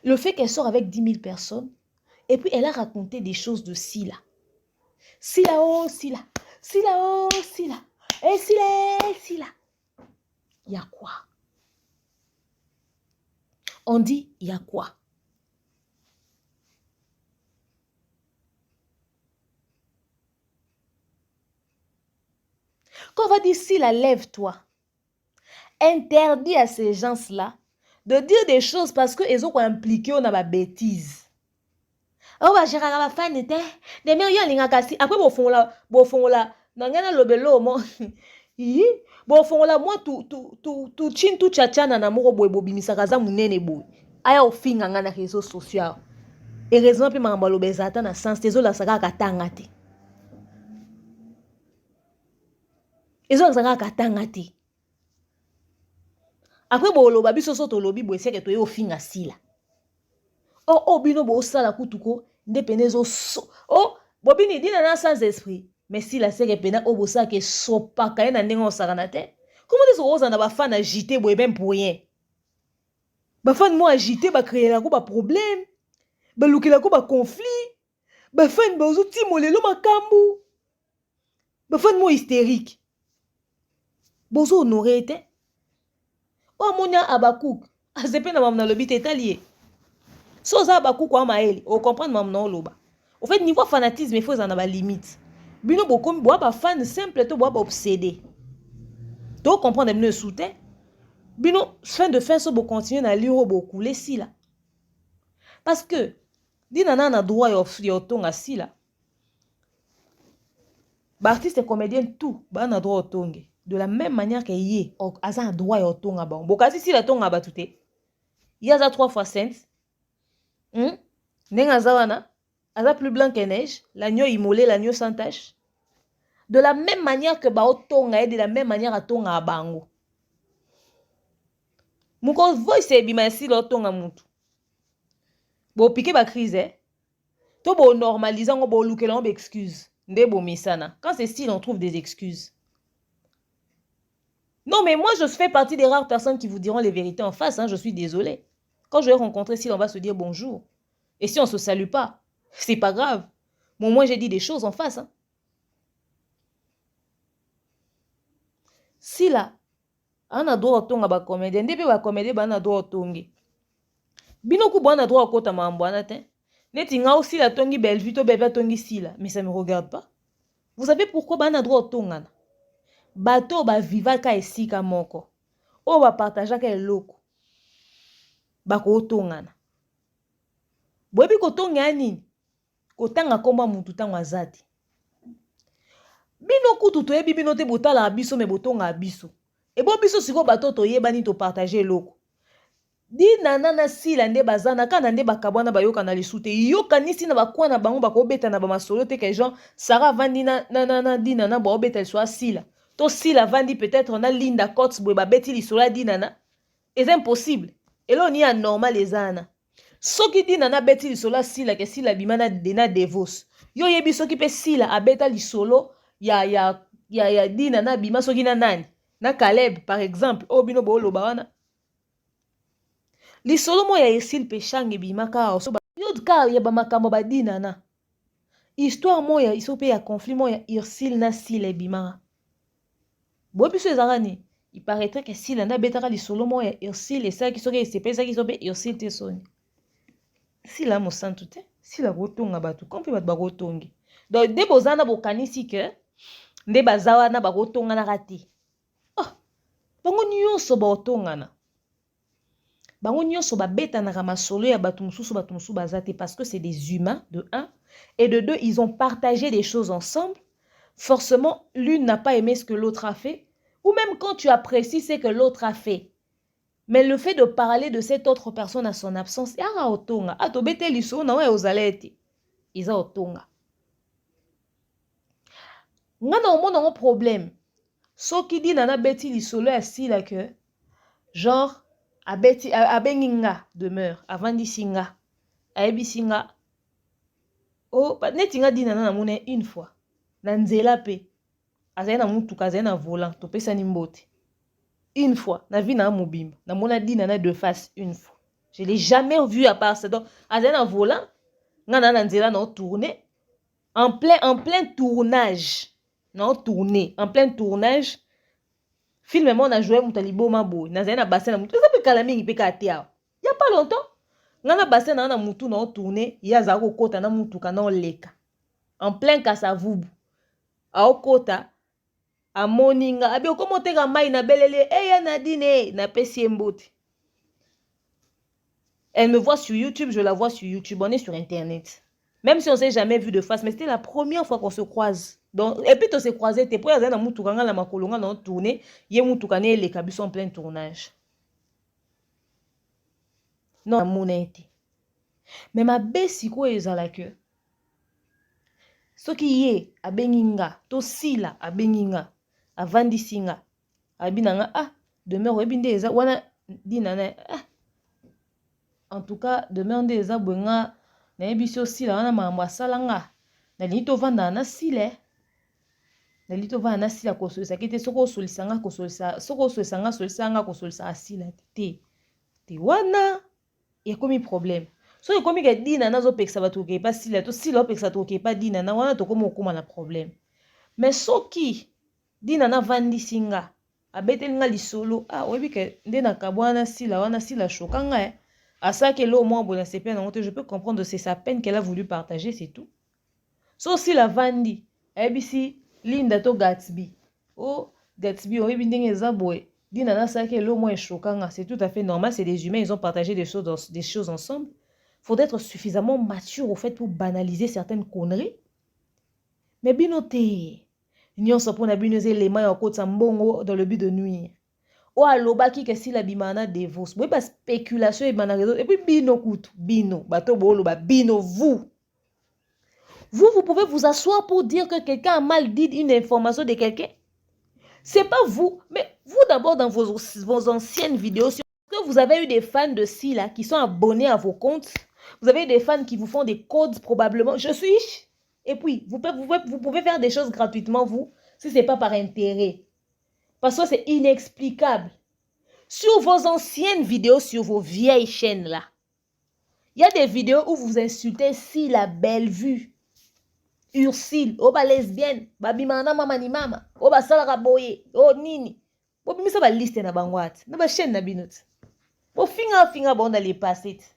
le fait qu'elle sort avec 10 000 personnes, et puis elle a raconté des choses de Sila. Sila, oh Sila, Sila, oh Sila, et Sila, Sila. Il y a quoi? On dit, il y a quoi? Quand on va dire Sila, lève-toi, interdit à ces gens-là de dire des choses parce qu'ils ont impliqué dans la bêtise. Oh, bah, j'ai regardé la fan, des meilleurs y'a l'ingakasi. Après, bon fond là, n'engana lobelo, moi. Bon fond là, moi, tout chin, tout tchatcha, nanamoro, boy, bobi, misakaza, mounene, boy. Aya, au fin, ngana, réseaux sociaux. Et raison, puis, ma malobezata, na sens, tezo la saga, katangate. Ezo la saga, katangate. Après, bon, lo babi, soso, to lobi, boy, c'est que tu es au fin, asila. Oh, bino, bo, sala, kutuko. Ndepenezo so oh bobini dina na sans esprit mais si la sere pena obosa ke sopa ka na ndenge osaka te comment est-ce que na ba fan agité boye même pour rien ba fan mo agité ba créer la ko ba problème ba lukela ko ba conflit ba fan ba ozo timolelo makambu ba fan mo hystérique bozo honoré te o monya Abakouk azepe na mamna lobi te talié. Si vous avez beaucoup de maël, vous comprenez maintenant loba. En fait, niveau fanatisme, il faut en avoir limite. Bino beaucoup bois fan simple, to bois obsédé. Tu comprends le soutien. Bino fin de fin so bo continuer na lire beaucoup les si là. Parce que dinana na droit yo tonga si là. Ba artiste comédien tout, ba na droit tonga. De la même manière que yé, aza droit yo tonga ba. Bokasi si la tonga ba touté. Il y a 3 fois sainte. Nenga zawana, aza plus blanc que neige, l'agneau immolé, l'agneau sans tache. De la même manière que bao tonga, de la même manière à tonga à bango. Mouko voice bima si lo tonga mutu. Bo piqué ba crise, to bo normaliser ngo bo lukela ngo excuse. Nde bo misana. Quand c'est style, on trouve des excuses. Non, mais moi, je fais partie des rares personnes qui vous diront les vérités en face. Hein, je suis désolée. Quand je vais rencontrer, si on va se dire bonjour. Et si on ne se salue pas, c'est pas grave. Bon, moi, j'ai dit des choses en face. Hein. Si là, on a droit à tonga ba comédien, ndebe ba comédien ba na droit à tongi. Binoku ba na droit à kota mamboana te. Neti nga aussi la tongi Bellevue to bebe tongi si là, mais ça me regarde pas. Vous savez pourquoi ba na droit à tonga? Bato ba viva ka esika moko. O ba partager ka eloko. Ba ko tonga. Boyebi kotonga nini? Kotanga komba mutu tango azati. Bino kutu toyebi bino te botala abiso me botonga abiso. E bo biso siko bato toyebani to partager eloko. Di nanana sila nde bazana kana nde bakabwana bayoka na lisute. Yoka nisi na bakwana bango bakobeta na bamasolo te ke genre Sarah vandi na dinana ba obeta soit sila. To sila vandi peut-être na Linda Cots boye babeti lisola dinana. C'est impossible. Et là on y a normal les ana. Soki dinana beti lisolo sila ke sila bimana dena devos. Yo yebi soki pe sila abeta lisolo ya dinana bima soki na nani. Na Caleb par exemple, obino bo loba wana. Lisolo mo ya esil pe change bima ka so ba yod ka ya ba makambo ba dinana. Histoire mo ya iso pe ya conflit mo ya irsil na sila bima. Bo biso ezarani. Il paraîtrait que sila na betaka lisolo mo ya irsil et ça qui soki sepe ça qui sope irsil te soni. Si la mosantu te, si la rotonga batu, comme peut ba rotongi. Donc de bozana bokanisi que nde bazawa na ba rotonga na rati. Oh, bango nyonso baotongana bango nyonso babetanaka masolo ya bato mosusu bazate parce que c'est des humains de un et de deux ils ont partagé des choses ensemble. Forcément l'une n'a pas aimé ce que l'autre a fait ou même quand tu apprécies ce que l'autre a fait. Mais le fait de parler de cette autre personne à son absence, yara otonga atobete liso na wa ozalete iza otonga ngana omona un problème soki dina na beti lisolo ya sila que genre abeti abenginga demeure avandi singa ayebi singa oh neti nga dina na mona une fois na nzela pe azali na mutuka azali na volant topesani mbote une fois na vie na mobimba na mona dina na de face une fois je l'ai jamais vu à part ça donc azali na volant nga na nzela na tourner en plein tournage non tourner en plein tournage film moi on a joué mutalibo mabo nazali na bassin na mutu ça peut kala mingi pe ka tia il y a pas longtemps nga na bassin na mutu na tourner ya za ko kota na mutuka na leka en plein Kasavubu a okota a moninga abi okomoteka mai na belele ya Nadine na pesi mbote. Elle me voit sur YouTube, je la vois sur YouTube, on est sur internet. Même si on s'est jamais vu de face, mais c'était la première fois qu'on se croise. Donc, et puis on s'est croisé, t'es prêt à aller mutukanga la makolonga na tourner, yé mutukane les cabus en plein tournage. Non, mon été. Mais ma besiko ezala que soki ye abenginga, to sila abenginga, avandi singa, abinanga demeure ebinde eza wana dinana en tout cas demeure nde eza bwenga na ebiso sila wana mambo asalanga na lito vanda na sile na lito vanda na sila ko solisa kete soko solisanga ko solisa soko solisanga solisanga ko solisa asila te wana ya komi problème so e komi ke dina nazo peksa bato ke pas sila to sila peksa to ke pas dina na wana to komo okoma na problème mais soki dina na vandi singa abetelinga lisolo oyebi ke nde na kabwana sila wana sila chokanga à ça qu'elle au moins bon c'est peine je peux comprendre c'est sa peine qu'elle a voulu partager c'est tout so si la vandi abc Linda to Gatsby Gatsby oyebi ndenge zabwe dina na ça qu'elle au moins chokanga c'est tout à fait normal c'est des humains ils ont partagé des choses ensemble faut être suffisamment mature au fait pour banaliser certaines conneries mais binoté nyonso pona binoze éléments ya kota mbongo dans le but de nuire o alobaki ke si la bimana divorce boy ba spéculation et bana réseau et puis bino kutu bino bato bolo ba bino vous pouvez vous asseoir pour dire que quelqu'un a mal dit une information de quelqu'un. C'est pas vous mais vous d'abord dans vos anciennes vidéos que vous avez eu des fans de Sila qui sont abonnés à vos comptes. Vous avez eu des fans qui vous font des codes probablement. Je suis et puis vous pouvez faire des choses gratuitement vous si c'est pas par intérêt. Parce que c'est inexplicable. Sur vos anciennes vidéos, sur vos vieilles chaînes là, il y a des vidéos où vous insultez si la belle vue. Ursule, ba lesbienne, ba bimana mama ni mama, ba salaka boye, nini. Bo bimisa ba liste na bangwat, na ba chaîne na binot. Bo finga bon dans les passettes.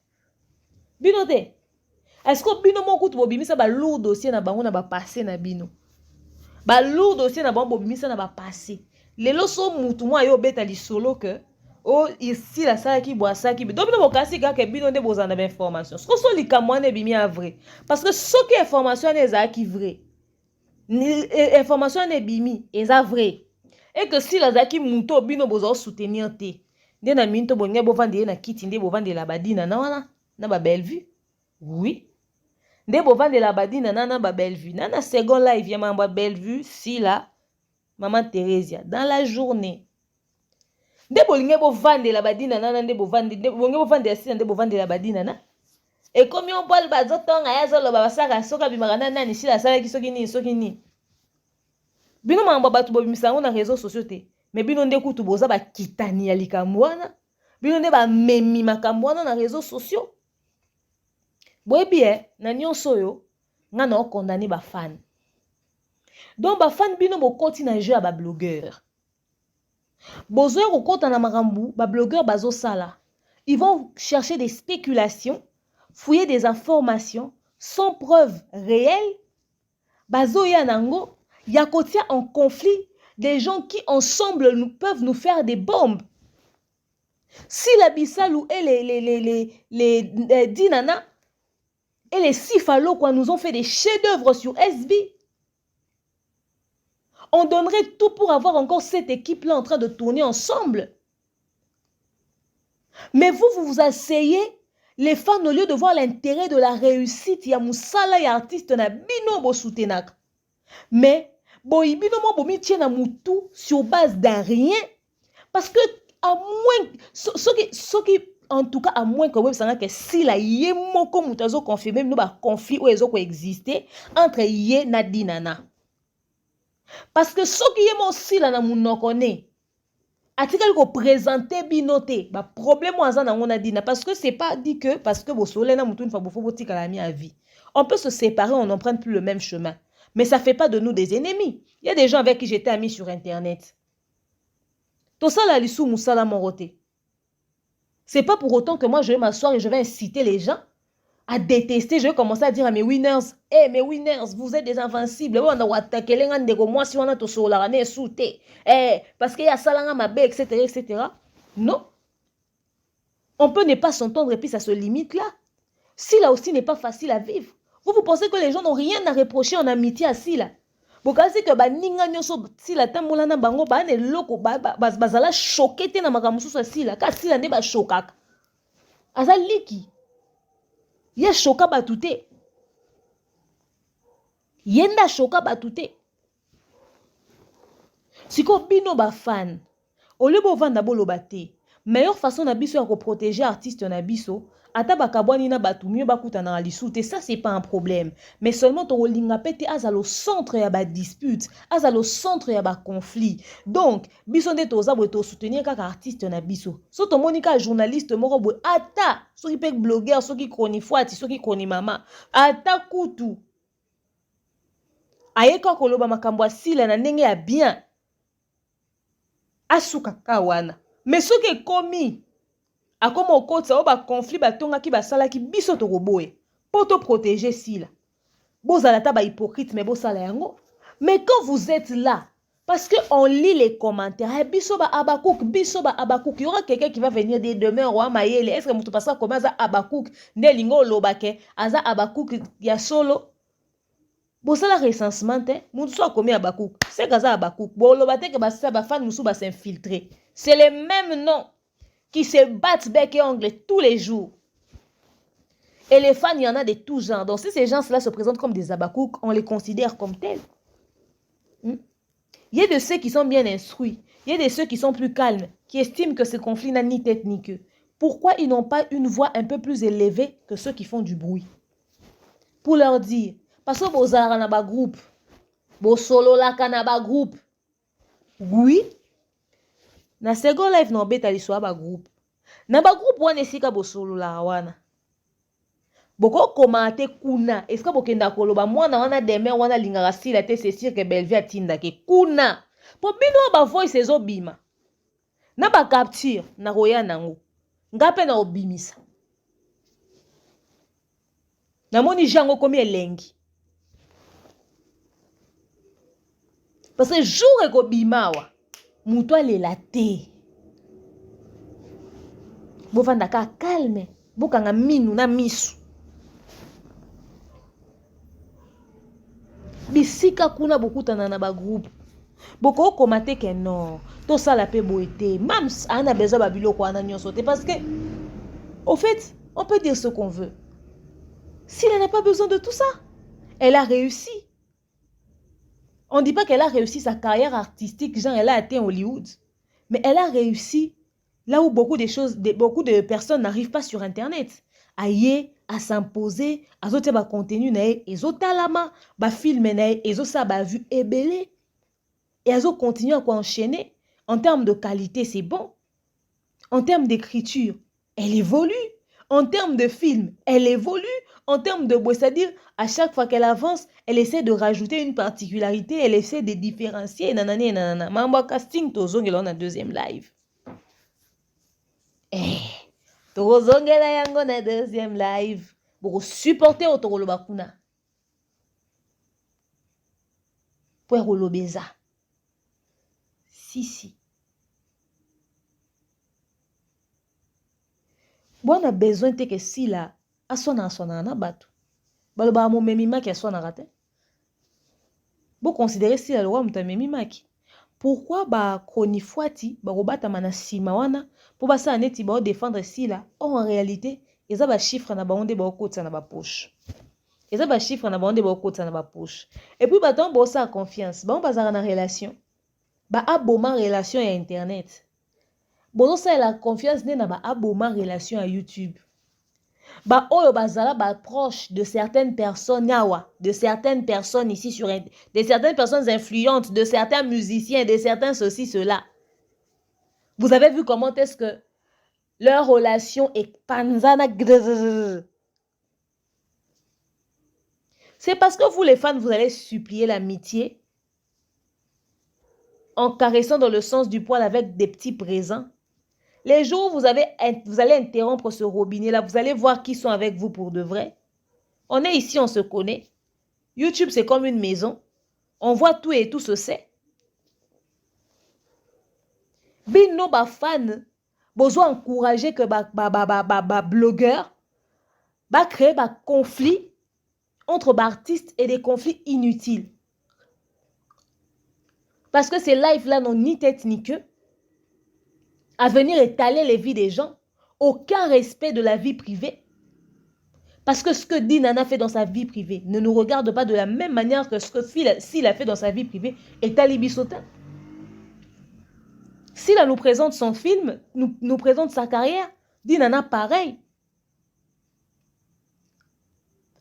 Binote. Est-ce que bino mo kutu bo bimisa ba lourd dossier na bango na ba passé na bino. Ba lourd dossier na bango bo bimisa na ba passé. Lelo so mutu mo ayo beta li solo que ici la ça qui boit ça qui donc no kasi ka ke bino nde bozana ba information ce que so li kamwane bimi a vrai parce que ce qui information eza qui vrai ni information ne bimi eza vrai et que si la za ki muto bino bozo soutenir te nde na minto bonye bo vande na kiti nde bo vande la badina na wana na ba belle vue oui nde bo vande la badina na ba belle vue na second live ya mamba belle vue si la maman Thérèse dans la journée nde bolinge bo vande la badina nana nde bo vande asina nde bo vande la badina na et comme on parle bazotonga ya zolo babasaka soka bimaka nani si la sala ki soki ni bino mamba batu bo bimisango na réseaux sociaux te mais bino nde kutu boza ba kitani ya likambo wana bino nde ba memi makambo wana na réseaux sociaux boyebi na nyonso yo nga na okondani ba fan donc ba fan bino bokoti na jeu ya ba blogueur bozoya kokota na makambu ba blogueur bazo sala ils vont chercher des spéculations fouiller des informations sans preuve réelle bazo ya nango ya kotia en conflit des gens qui ensemble peuvent nous faire des bombes. Si la Bissalou et les Dinana et les Sifalo quoi, nous ont fait des chefs-d'œuvre sur SB, on donnerait tout pour avoir encore cette équipe-là en train de tourner ensemble. Mais vous asseyez, les fans, au lieu de voir l'intérêt de la réussite, il y a Moussala et artiste na bino bo soutenak. Mais, bino mo bomi tient na moutou sur base d'un rien. Parce que, à moins, ce qui, en tout cas, à moins que vous savez que si la yé moko moutazo confirmé, nous ba conflit ou ezo ko exister entre yé na dinana. Parce que ce qui est mon si la na mounokone, atikali ko présenter binoté, ba problème waza na ngona dina parce que c'est pas dit que parce que bo soleil na moutou une fois bo faut tika la mi à vie. On peut se séparer, on n'emprunte plus le même chemin. Mais ça fait pas de nous des ennemis. Il y a des gens avec qui j'étais ami sur internet. Tout ça là lissou moussala moroté. C'est pas pour autant que moi je vais m'asseoir et je vais inciter les gens à détester. Je vais commencer à dire à mes winners, mes winners, vous êtes des invincibles. Moi si on a tout sur la parce qu'il y a salanga mabe, etc., etc. Non. On peut ne pas s'entendre et puis ça se limite là. Si là aussi n'est pas facile à vivre. Vous pensez que les gens n'ont rien à reprocher en amitié à si là. Vous pensez que ninga nyoso si la tambola na bango ba ne loko bazala choqué te na makamusu sa si là. Ka si là ne ba chokaka. Aza liki. Ye choka batute. Yenda choka batute. Siko bino ba fan. Au lieu de vendre bolo bate. Meilleure façon na biso ya protéger artiste na biso. Ata bakabwani na batu mieux bakuta na lisute. Ça c'est pas un problème. Mais seulement to linga pete azalo centre ya ba dispute, azalo centre ya ba conflit. Donc biso nde toza bo to soutenir kaka artiste na biso. So to monika journaliste moko bo ata soki pe blogueur soki chronifuati soki chroni mama ata kutu. Ayeka koloba makambo asila na ndenge ya bien. Asuka kawana. Mais soki komi a comme au côté ça ba conflit ba tonga ki ba sala ki biso to roboé pour te protéger si là. Bozala ta ba hypocrite mais bo sala yango. Mais quand vous êtes là parce que on lit les commentaires biso ba abakouk il y aura quelqu'un qui va venir dire demain roi mayele est-ce que mutu passa comme ça abakouk ne lingo lobake aza abakouk ya solo. Bo sala recensement hein mutu so komi abakouk c'est kaza abakouk bo lobate que ba sa ba fan musu ba s'infiltrer. C'est les mêmes noms qui se battent bec et ongles tous les jours. Et les fans, il y en a de tous genres. Donc si ces gens-là se présentent comme des abakouks, on les considère comme tels. Il y a de ceux qui sont bien instruits. Il y a de ceux qui sont plus calmes, qui estiment que ce conflit n'a ni tête ni queue. Pourquoi ils n'ont pas une voix un peu plus élevée que ceux qui font du bruit? Pour leur dire, parce que vous avez un groupe, vous solo la kanaba groupe. Oui. Na second life no beta liswa ba groupe. Na ba groupe wana esika bosolo la wana. Boko komate kuna. Eska bokenda koloba mwana wana deme wana lingaka sila te c'est sûr que Bellevue atinda ke kuna. Po bino ba voice ezo bima. Na ba capture na roya nango. Ngape na obimisa. Na moni jango komi elengi. Parce que jour eko bimawa. Moutoua le laté. Bovanda ka calme. Bokanga minu na misu. Bisika kuna bokutana na ba groupe. Boko komate ke non. To sala pe boete. Mams ana besoin ba biloko ana nyonso te parce que au fait, on peut dire ce qu'on veut. Si elle n'a pas besoin de tout ça, elle a réussi. On ne dit pas qu'elle a réussi sa carrière artistique, genre elle a atteint Hollywood. Mais elle a réussi là où beaucoup de personnes n'arrivent pas sur Internet. À s'imposer, à zoter ba contenu nae, et zotalama, ba film nae, et zosa ba vu ebele. Et à zo continuer à enchaîner. En termes de qualité, c'est bon. En termes d'écriture, elle évolue. En termes de film, elle évolue. En termes de bois, c'est-à-dire, à chaque fois qu'elle avance, elle essaie de rajouter une particularité, elle essaie de différencier. Nanana, nanana. Mamba casting, tozongela na deuxième live. Tozongela yango na deuxième live. Pour supporter otokolo bakuna. Pour rolobeza. Sisi. Bon, on a besoin de que si là, à son na bato. Baloba mo memimaki à son arate. Bon, considérer si la loi mta memimaki. Pourquoi ba kronifwati ba robata mana simawana pour ba sa neti ba défendre si là. Or en réalité, ils ont ba chiffre na ba onde ba okota na ba poche. Ils ont ba chiffre na ba onde ba okota na ba poche. Et puis ba ton bo sa confiance, ba on bazara na relation. Ba aboma relation à internet. Bon ça la confiance ne na ba aboma relation à YouTube. Ba oyo bazala ba proche de certaines personnes yawa, de certaines personnes ici sur de certaines personnes influentes, de certains musiciens, de certains ceci cela. Vous avez vu comment est-ce que leur relation est panzana. C'est parce que vous les fans vous allez supplier l'amitié en caressant dans le sens du poil avec des petits présents. Les jours où vous allez interrompre ce robinet-là, vous allez voir qui sont avec vous pour de vrai. On est ici, on se connaît. YouTube, c'est comme une maison. On voit tout et tout se sait. Bino ba fan, besoin encourager que blogueur ba créer ba conflit entre artistes et des conflits inutiles. Parce que ces lives-là n'ont ni tête ni queue. À venir étaler les vies des gens, aucun respect de la vie privée. Parce que ce que Dinana fait dans sa vie privée ne nous regarde pas de la même manière que ce que s'il a fait dans sa vie privée est Talibi Sotin. S'il nous présente son film, nous présente sa carrière, Dinana pareil.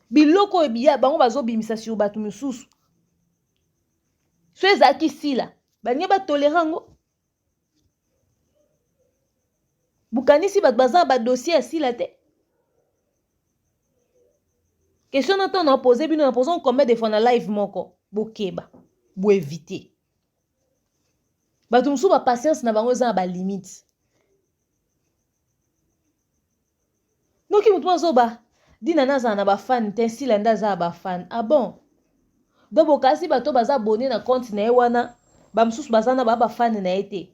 Biloko e biya bango bazo bimisa sur batu mususu. Ceux qui si là, banye ba tolérango. Bukani si bat bazar ba dossier si la te. Question n'entend on poser bino posons combien de fois na live moko. Bokeba. Bo éviter. Batu mususu ba patience na bango za ba limite. Noki mutu mazoba. Dinana za na ba fan tensi landa za ba fan. Ah bon. Donc bokasi bato baza abonné na compte na wana ba mususu baza na ba fan na été.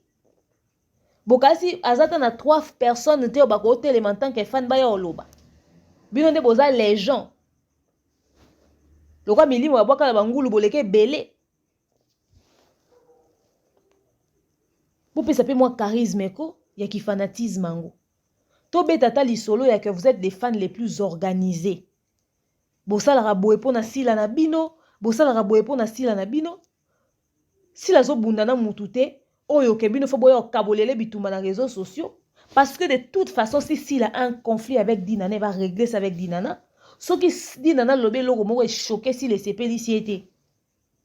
Bokasi azata na 3 personnes te ba ko télément tant que fan ba ya oloba. Bino nde boza les gens. Lokwa milimo ya bwaka na bangulu boleke belé. Pour pesa pe moi charisme ko ya ki fanatisme ngo. To betata lisolo ya que vous êtes des fans les plus organisés. Bosala raboe pona sila na bino, bosala raboe pona sila na bino. Sila zo bundana mutute, oyo ke bino fo boyo kabolele bituma na réseaux sociaux parce que de toute façon si sila a un conflit avec Dinana, va régler ça avec Dinana. Ce qui Dinana lobé logo mo est choqué si les CP ici était.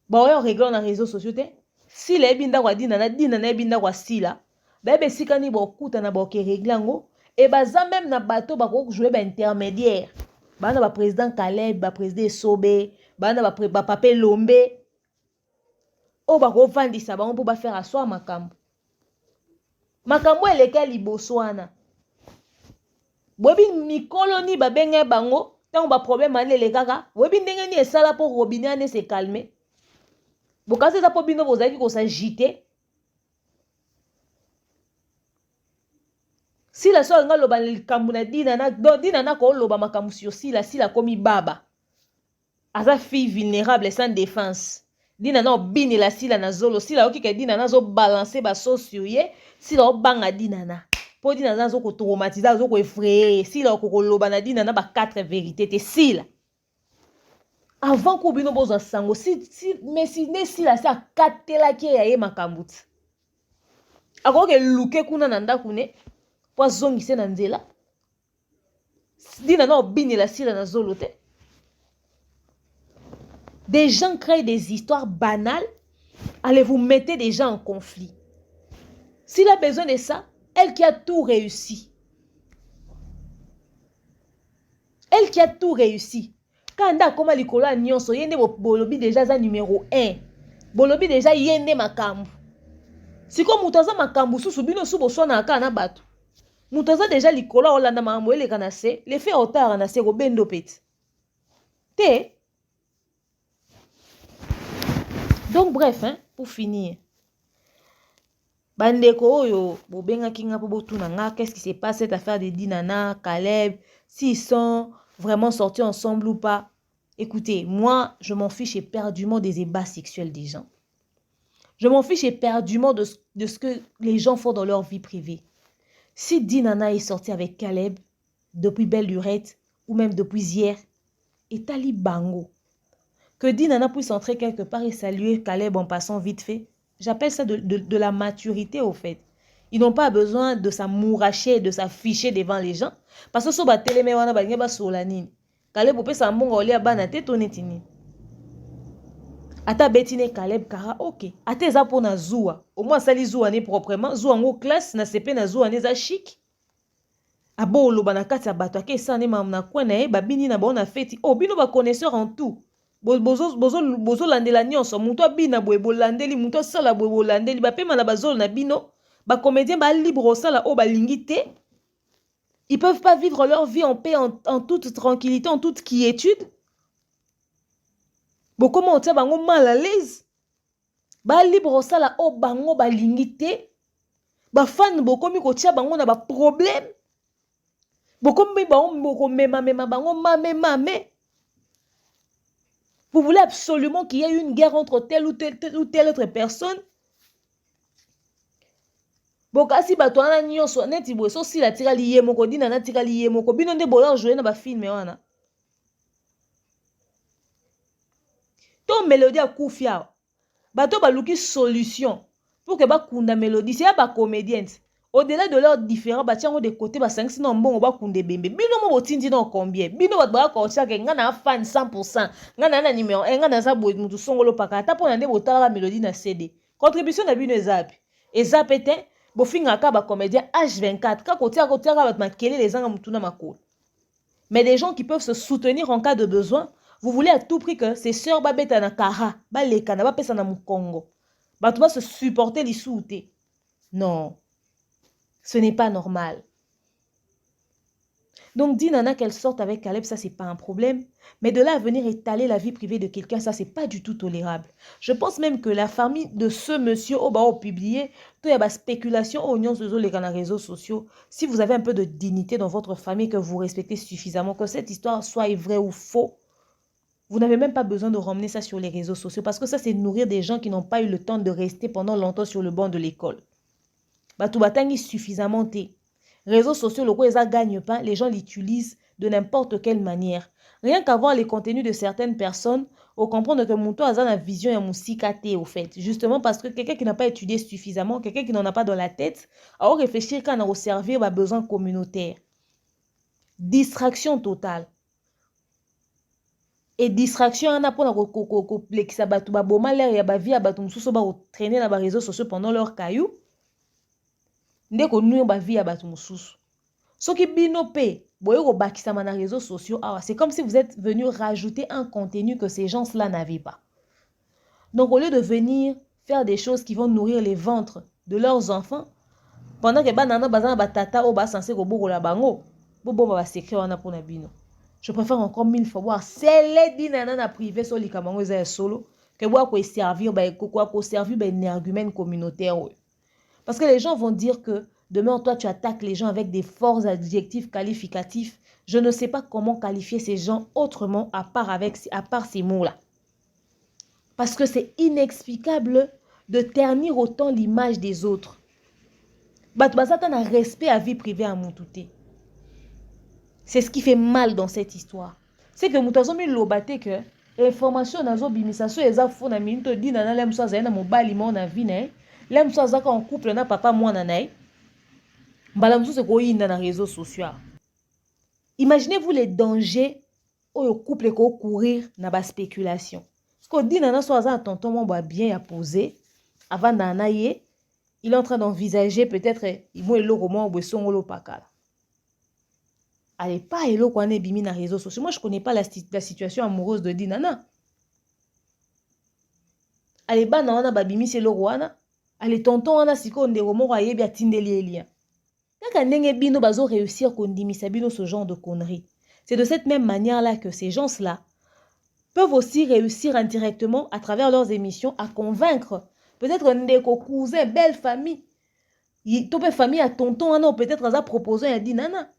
Ba oyo régler na réseaux sociaux te. Si les binda wa Dinana binda wa sila, ba be sikani ba okuta na ba ke régler ngo. Et baza même na bateau ba ko jouer ba intermédiaire. Ba na ba président Caleb, ba président Sobe, ba na ba Papé Lombe. O ba ko vandisa ba on pour ba faire asseoir makambo. Makambo eleka liboso wana. Bobi mikolo ni ba benga bango, tant ba problème ane le kaka, bobi ndenge ni esala pour robinet ane se calmer. Bokase za po bino bozaki ko s'agiter. Si la soeur nga loba likambu na Dinana ko loba makambu sur si la komi baba. Aza fille vulnérable sans défense. Dinana obini la sila na zolo sila oki ke Dinana zo balancer ba sosio ye sila obanga Dinana. Po Dinana zo ko traumatiser zo ko effrayer sila ko loba na Dinana ba 4 vérités te sila. Avant ko bino bozo sango mais si ne sila sa katela ke ya ye makambu. Ako ke luke kuna na ndaku ne po zongise na nzela. Dinana obini la sila na zolo te. Des gens créent des histoires banales. Allez vous mettre des gens en conflit. S'il a besoin de ça, elle qui a tout réussi. Elle qui a tout réussi. Quand on a comme l'icolo à Nyonso, yende bolobi déjà za numéro 1. Bolobi déjà yende makambu. Si comme mutaza makambu sous bino sous boso na aka na bato. Mutaza déjà l'icolo olanda makambu ele kanase, le fait auteur na se robendo pet. Te. Donc bref, hein, pour finir. Bandeko oyo, bobenga kinga po botuna nga, qu'est-ce qui s'est passé cette affaire de Dinana, Caleb, s'ils sont vraiment sortis ensemble ou pas. Écoutez, moi, je m'en fiche éperdument des ébats sexuels des gens. Je m'en fiche éperdument de ce que les gens font dans leur vie privée. Si Dinana est sorti avec Caleb depuis belle lurette ou même depuis hier, et Tali Bango, que Dinana puisse entrer quelque part et saluer Caleb en passant vite fait, j'appelle ça de la maturité au fait. Ils n'ont pas besoin de s'amouracher, de s'afficher devant les gens. Parce que si on va télémérer, on va solanine. Caleb peut s'amour aller à banate tonetini. Ata betine Caleb kara ok. Ata za pour na zoua. Au moins ça li zoua ne proprement. Zoua en classe na sepe na zoua ne za chic. Abo lo banakati abato ake sa ne mam na kwena e babini na bona feti. Oh bino ba connaisseur en tout. Bozo landela nyonso muto abina boye bolandeli muto sala boye bolandeli ba pema na bazolo na bino ba comédien ba libre sala o balingi te. Ils peuvent pas vivre leur vie en paix en toute tranquillité, en toute quiétude. Bo comment on bango mal à l'aise. Ba libre sala o bango balingi te. Ba fan bo komi ko tia bango na ba problème. Bo komi bango mema bango mame. Vous voulez absolument qu'il y ait une guerre entre telle ou telle autre personne. Bokasi bato wana nyonso neti boye so si la tira liye moko dina na tira liye moko bino nde boyo jouer na ba film wana. To mélodie a kufia. Bato baluki solution pour que ba kunda mélodie c'est ba comédienne. Au-delà de leurs différents batiango de côté ba 5 sinon mbongo ba kunde bembe. Bino mo botindi na combien? Bino ba ba ko tia ke ngana fan 100%. Ngana na numéro 1 ngana za boye mutu songolo paka ta pona nde botala la mélodie na CD. Contribution na bino ezapi. Ezapete bofinga ka ba comédien H24 ka kotia ba makele les anga mutuna makolo. Mais des gens qui peuvent se soutenir en cas de besoin, vous voulez à tout prix que ces sœurs babeta na kara, ba lekana ba pesa na mukongo. Ba tu vas se supporter les souté. Non. Ce n'est pas normal. Donc, Dinana qu'elle sorte avec Caleb, ça, c'est pas un problème. Mais de là à venir étaler la vie privée de quelqu'un, ça, c'est pas du tout tolérable. Je pense même que la famille de ce monsieur, au publié, tout y a spéculation, oignons de les réseaux sociaux. Si vous avez un peu de dignité dans votre famille, que vous respectez suffisamment, que cette histoire soit vraie ou faux, vous n'avez même pas besoin de ramener ça sur les réseaux sociaux. Parce que ça, c'est nourrir des gens qui n'ont pas eu le temps de rester pendant longtemps sur le banc de l'école. Batou batangi suffisamment té. Réseaux sociaux, le quoi ils gagnent pas, les gens l'utilisent de n'importe quelle manière. Rien qu'à voir les contenus de certaines personnes, on comprend que mon toit a une vision et mon cicaté au fait. Justement parce que quelqu'un qui n'a pas étudié suffisamment, quelqu'un qui n'en a pas dans la tête, à réfléchir quand on a servir à besoin communautaire. Distraction totale. Et distraction, on a pour la batou baboma l'air ya ba vie à batou moussou ba traîner dans les réseaux sociaux pendant leur caillou. Ndeko nuyo ba vie à batou moussous. Ce qui bino pe, boyo bakisa na réseaux sociaux, c'est comme si vous êtes venu rajouter un contenu que ces gens-là n'avaient pas. Donc au lieu de venir faire des choses qui vont nourrir les ventres de leurs enfants, pendant que banana bazana batata o ba censé ko boko la bango, bobo ba secret wana pona bino. Je préfère encore 1000 fois voir celle dinana na privé sur les kamango za solo que boire ko servir ba ko servir ba énergumène communautaire. Parce que les gens vont dire que demain, toi, tu attaques les gens avec des forts adjectifs qualificatifs. Je ne sais pas comment qualifier ces gens autrement à part ces mots-là. Parce que c'est inexplicable de ternir autant l'image des autres. Batbazata n'a respect à vie privée à Moutouté. C'est ce qui fait mal dans cette histoire. C'est que Moutazomi l'obate que l'information nazo bimisaso eza fo na minto di na lem so zaina mobali mo na vie ne. Lem so zaka en couple na papa mwana nae. Mbala msusu ko yinda na réseaux sociaux. Imaginez-vous les dangers au couple ko courir na ba spéculation. Ce qu'on dit nana so za tonton mo ba bien à poser avant nana ye, il est en train d'envisager peut-être il mo elo roman bo songolo pakala. Allez pas elo ko ane bimi na réseaux sociaux. Moi je connais pas la situation amoureuse de Dinana. Allez ba na wana ba bimi c'est le rwana. Allez tonton wana siko ndeko mo ko yebi atindeli elia. Kaka ndenge bino bazo réussir kondimisa bino ce genre de conneries. C'est de cette même manière-là que ces gens-là peuvent aussi réussir indirectement à travers leurs émissions à convaincre peut-être ndeko cousin, belle famille Tu peux famille à tonton, non, peut-être à proposer à Dinana.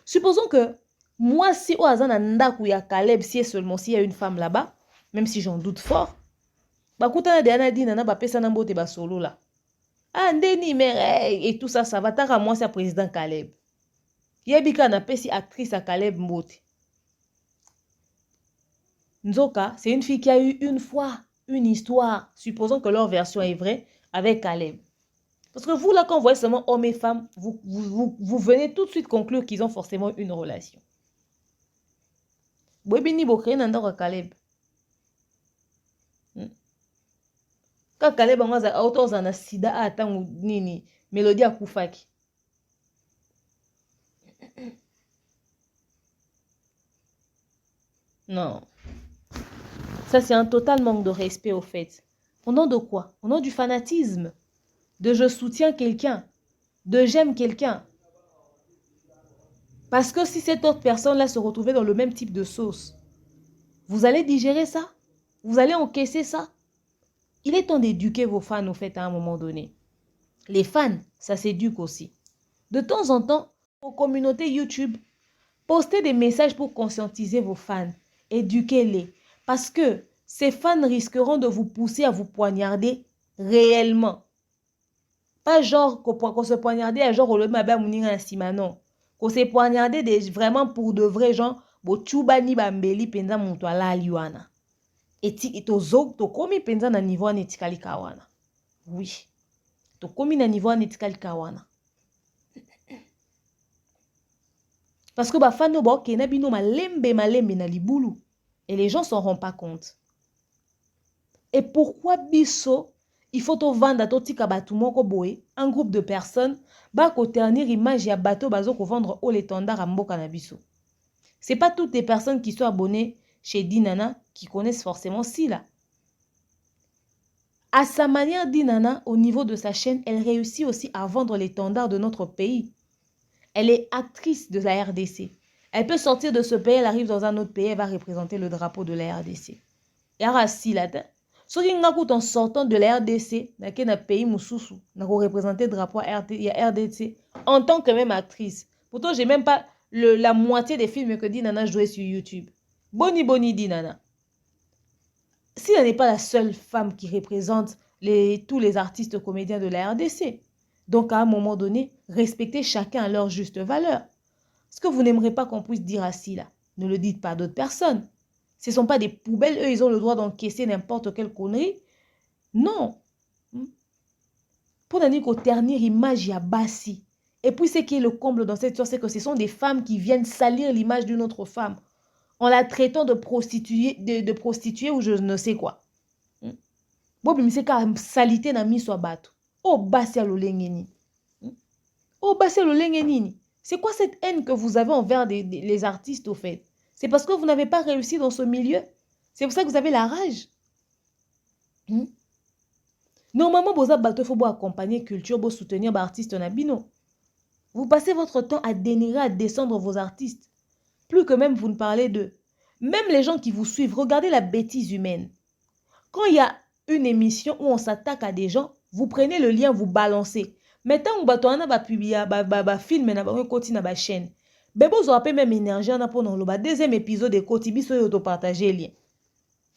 Supposons que moi, si au hasard Nandaku ya Caleb, si seulement s'il y a une femme là-bas, même si j'en doute fort, bah kuta na Dinana ba pesa na mbote ba solo là. Ah ndeni mais et tout ça ça va tara moi c'est président Caleb. Yebika na pesi actrice à Caleb mbote. Nzoka, c'est une fille qui a eu une fois une histoire, supposons que leur version est vraie, avec Caleb. Parce que vous, là, quand vous voyez seulement hommes et femmes, vous venez tout de suite conclure qu'ils ont forcément une relation. Bwebini bokre nandaka Caleb. Quand Caleb a auto na sida a tangu nini, Mélodie a kufaki. Non. Ça, c'est un total manque de respect, au fait. Au nom de quoi? Au nom du fanatisme. De je soutiens quelqu'un. De j'aime quelqu'un. Parce que si cette autre personne-là se retrouvait dans le même type de sauce, vous allez digérer ça? Vous allez encaisser ça? Il est temps d'éduquer vos fans, au fait, à un moment donné. Les fans, ça s'éduque aussi. De temps en temps, aux communautés YouTube, postez des messages pour conscientiser vos fans. Éduquez-les. Parce que ces fans risqueront de vous pousser à vous poignarder réellement. Pas genre qu'on se poignarder à genre le mabé mouninga na sima, non. Qu'on se poignarder vraiment pour de vrais gens, bo chubani bambeli penza muntu alali wana. Et to komi penza na niveau netikali kawana. Oui. To komi na niveau netikali kawana. Parce que ba fano ba okena bino malembe na libulu. Et les gens s'en rendent pas compte. Et pourquoi biso il faut to vendre to tika batu moko boye un groupe de personnes ba ko ternir image ya bateau bazo ko vendre au l'étendard à mboka na biso. C'est pas toutes les personnes qui sont abonnées chez Dinana qui connaissent forcément Sila. À sa manière, Dinana, au niveau de sa chaîne, elle réussit aussi à vendre l'étendard de notre pays. Elle est actrice de la RDC. Elle peut sortir de ce pays, elle arrive dans un autre pays, elle va représenter le drapeau de la RDC. Et à Sila, ce qui est en sortant de la RDC, dans un pays mususu, n'a représenté le drapeau RDC en tant que même actrice. Pourtant, j'ai même pas la moitié des films que Dinana jouait sur YouTube. Boni Dinana. Si elle n'est pas la seule femme qui représente tous les artistes comédiens de la RDC. Donc, à un moment donné, respectez chacun à leur juste valeur. Ce que vous n'aimerez pas qu'on puisse dire à Sila, ne le dites pas à d'autres personnes. Ce ne sont pas des poubelles, eux, ils ont le droit d'encaisser n'importe quelle connerie. Non. Pour n'aller qu'au ternir image ya bassi. Et puis, ce qui est le comble dans cette histoire, c'est que ce sont des femmes qui viennent salir l'image d'une autre femme en la traitant de prostituée ou je ne sais quoi. Bobi c'est quand salité na mi soit bateau. Oh, bassi alolengeni. Oh, bassi alolengeni. C'est quoi cette haine que vous avez envers les artistes, au fait? C'est parce que vous n'avez pas réussi dans ce milieu. C'est pour ça que vous avez la rage. Normalement, vous faut accompagner culture, vous soutenir l'artiste nabino. Vous passez votre temps à dénigrer, à descendre vos artistes. Plus que même vous ne parlez d'eux. Même les gens qui vous suivent, regardez la bêtise humaine. Quand il y a une émission où on s'attaque à des gens, vous prenez le lien, vous balancez. Maintenant, on va publier, film, on continue na chaîne. Bebo vous avez même énergie on a pour le deuxième épisode de Kotibi so auto partager lien.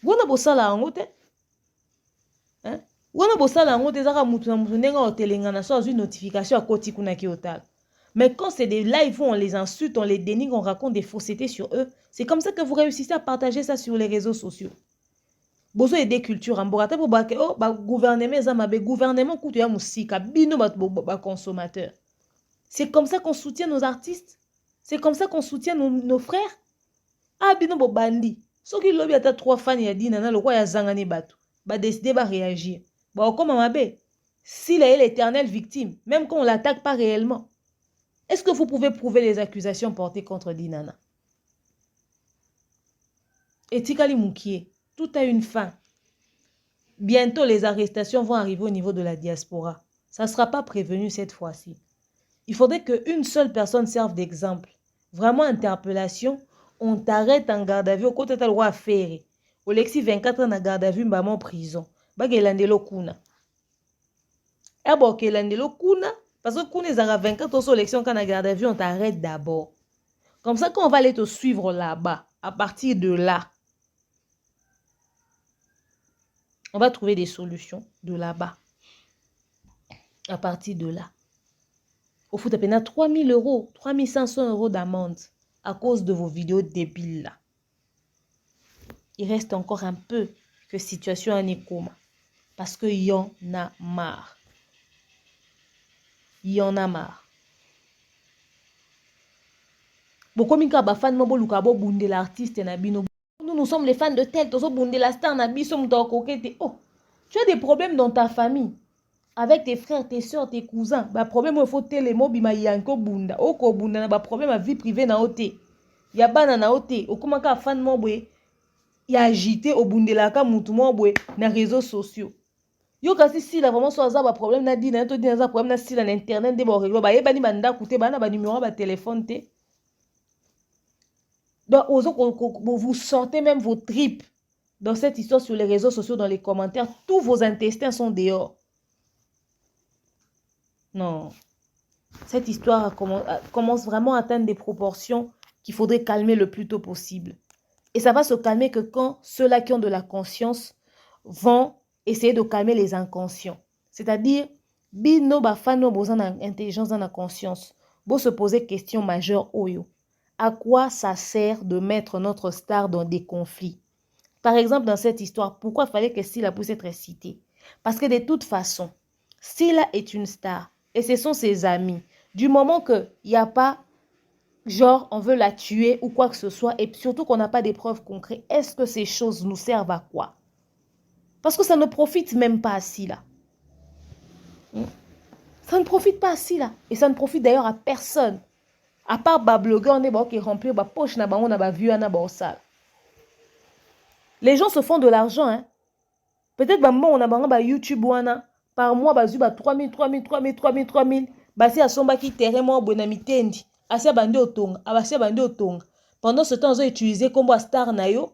Vous na bosala ngote. Hein? Vous na bosala ngote zaka mutu na mutu nenga otelenga na so une notification à Koti kuna ki otal. Mais quand c'est des lives où on les insulte, on les dénigre, on raconte des faussetés sur eux, c'est comme ça que vous réussissez à partager ça sur les réseaux sociaux. Bozo aider culture en borata pour ba oh ba gouvernement za mabe gouvernement kutu ya musika bino ba consommateurs. C'est comme ça qu'on soutient nos artistes. C'est comme ça qu'on soutient nos frères. Ah, bino bo bandi. Ce qui lobi ata 3 fans ya Dinana, le roi ya zangani batu. Ba décider, ba réagir. Ba comme mabe. S'il est l'éternelle victime, même quand on l'attaque pas réellement. Est-ce que vous pouvez prouver les accusations portées contre Dinana? Et Tikali Moukié, tout a une fin. Bientôt, les arrestations vont arriver au niveau de la diaspora. Ça ne sera pas prévenu cette fois-ci. Il faudrait qu'une seule personne serve d'exemple. Vraiment, interpellation, on t'arrête en garde à vue, au côté de loi à faire. Au Lexi 24 ans en garde à vue, en prison. Bagelandelo kuna. Et bon, que l'andelo kuna, parce que kuna, ils ont 24 heures sur l'élection, quand on a garde à vue, on t'arrête d'abord. Comme ça, quand on va aller te suivre là-bas, à partir de là, on va trouver des solutions de là-bas. À partir de là. Au foot, à 3 000 euros, 3 500 euros d'amende à cause de vos vidéos débiles là. Il reste encore un peu que situation en est comme. Parce qu'il y en a marre. Il y en a marre. Beaucoup de fans de l'artiste Nabino. Nous sommes les fans de tel, de la star Oh, tu as des problèmes dans ta famille. Avec tes frères, tes soeurs, tes cousins. Bah problème il faut télé bima yanko bunda. Oko bunda na ba problème à vie privée na oté. Ya bana na oté. Okuma ka fan mobwe. Ya agité au bundelaka mutu mobwe na réseaux sociaux. Yo kasi si la vraiment so za ba problème na di na to di na za problème na si na internet de ba réglo ba yeba ni banda koute bana ba numéro ba téléphone té. Donc vous sentez même vos tripes dans cette histoire sur les réseaux sociaux, dans les commentaires. Tous vos intestins sont dehors. Non. Cette histoire commence vraiment à atteindre des proportions qu'il faudrait calmer le plus tôt possible. Et ça va se calmer que quand ceux-là qui ont de la conscience vont essayer de calmer les inconscients. C'est-à-dire, bino bafano bozan intelligence dans la conscience. Bo se poser question majeure oyo. À quoi ça sert de mettre notre star dans des conflits? Par exemple, dans cette histoire, pourquoi il fallait que Sila puisse être citée? Parce que de toute façon, Sila est une star et ce sont ses amis. Du moment qu'il n'y a pas, genre, on veut la tuer ou quoi que ce soit, et surtout qu'on n'a pas des preuves concrètes, est-ce que ces choses nous servent à quoi? Parce que ça ne profite même pas à Sila. Ça ne profite pas à Sila. Et ça ne profite d'ailleurs à personne. À part blogueur, on est qui remplit ba poche na ba on a ba vu na ba sale. Les gens se font de l'argent, hein. Peut-être bah on a ba YouTube wana par mois ba zu ba 3000 ba si asomba ki terrain mo bonami tendi. Asia bande otonga, abasia bande otonga. Pendant ce temps, ils ont utilisé comme star na yo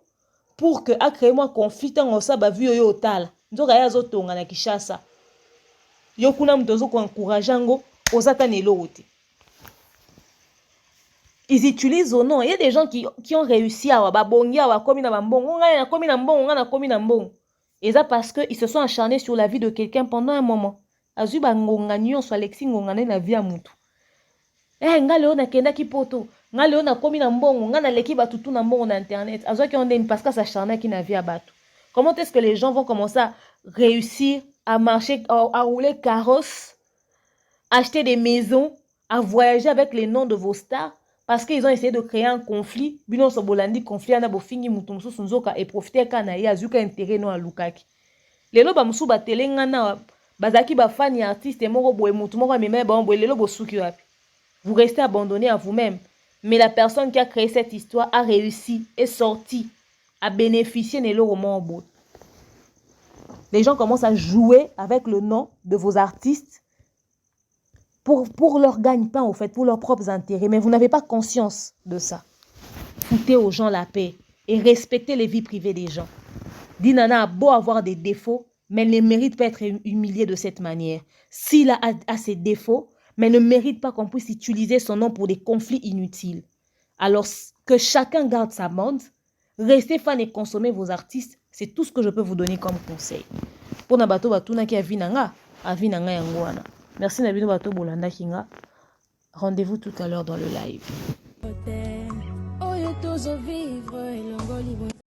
pour que a créé moi conflit en ça ba vu yo otal. Nzoka ya zo tonga na Kishasa. Yo kuna mtozo ko encourager ngo ozata nelo ote. Ils utilisent au nom. Il y a des gens qui ont réussi à babongia à komi na bambong. On a komi na mbong, on a komi na mbong. Et ça parce que ils se sont acharnés sur la vie de quelqu'un pendant un moment. Azu ba ngonga nyonso Alexis ngonga na vie ya mutu. Nga leo na kenda ki poto. Nga leo na komi na mbongo, nga na leki batutu na mbongo na internet. Azo ki onde parce que ça charna ki na vie ya batu. Comment est-ce que les gens vont commencer à réussir à marcher, à rouler carrosse, acheter des maisons, à voyager avec les noms de vos stars? Parce qu'ils ont essayé de créer un conflit. Bino so bolandi conflit ana bo fingi mutu mususu nzoka et profiter kana ya azuka intérêt no alukaki. Lelo ba musu ba telenga na bazaki ba fan ya artiste moko boye mutu moko meme ba boye lelo bo suki wapi. Vous restez abandonné à vous-même. Mais la personne qui a créé cette histoire a réussi, est sortie, a bénéficié de leur roman. Les gens commencent à jouer avec le nom de vos artistes pour leur gagne-pain, au fait, pour leurs propres intérêts. Mais vous n'avez pas conscience de ça. Foutez aux gens la paix et respectez les vies privées des gens. Dinana a beau avoir des défauts, mais elle ne mérite pas être humiliée de cette manière. S'il a ses défauts, mais ne mérite pas qu'on puisse utiliser son nom pour des conflits inutiles. Alors que chacun garde sa bande, restez fan et consommez vos artistes, c'est tout ce que je peux vous donner comme conseil. Pour Nabato Batuna qui a vinanga yangoana. Merci Nabino Bato Bolanda Kinga. Rendez-vous tout à l'heure dans le live.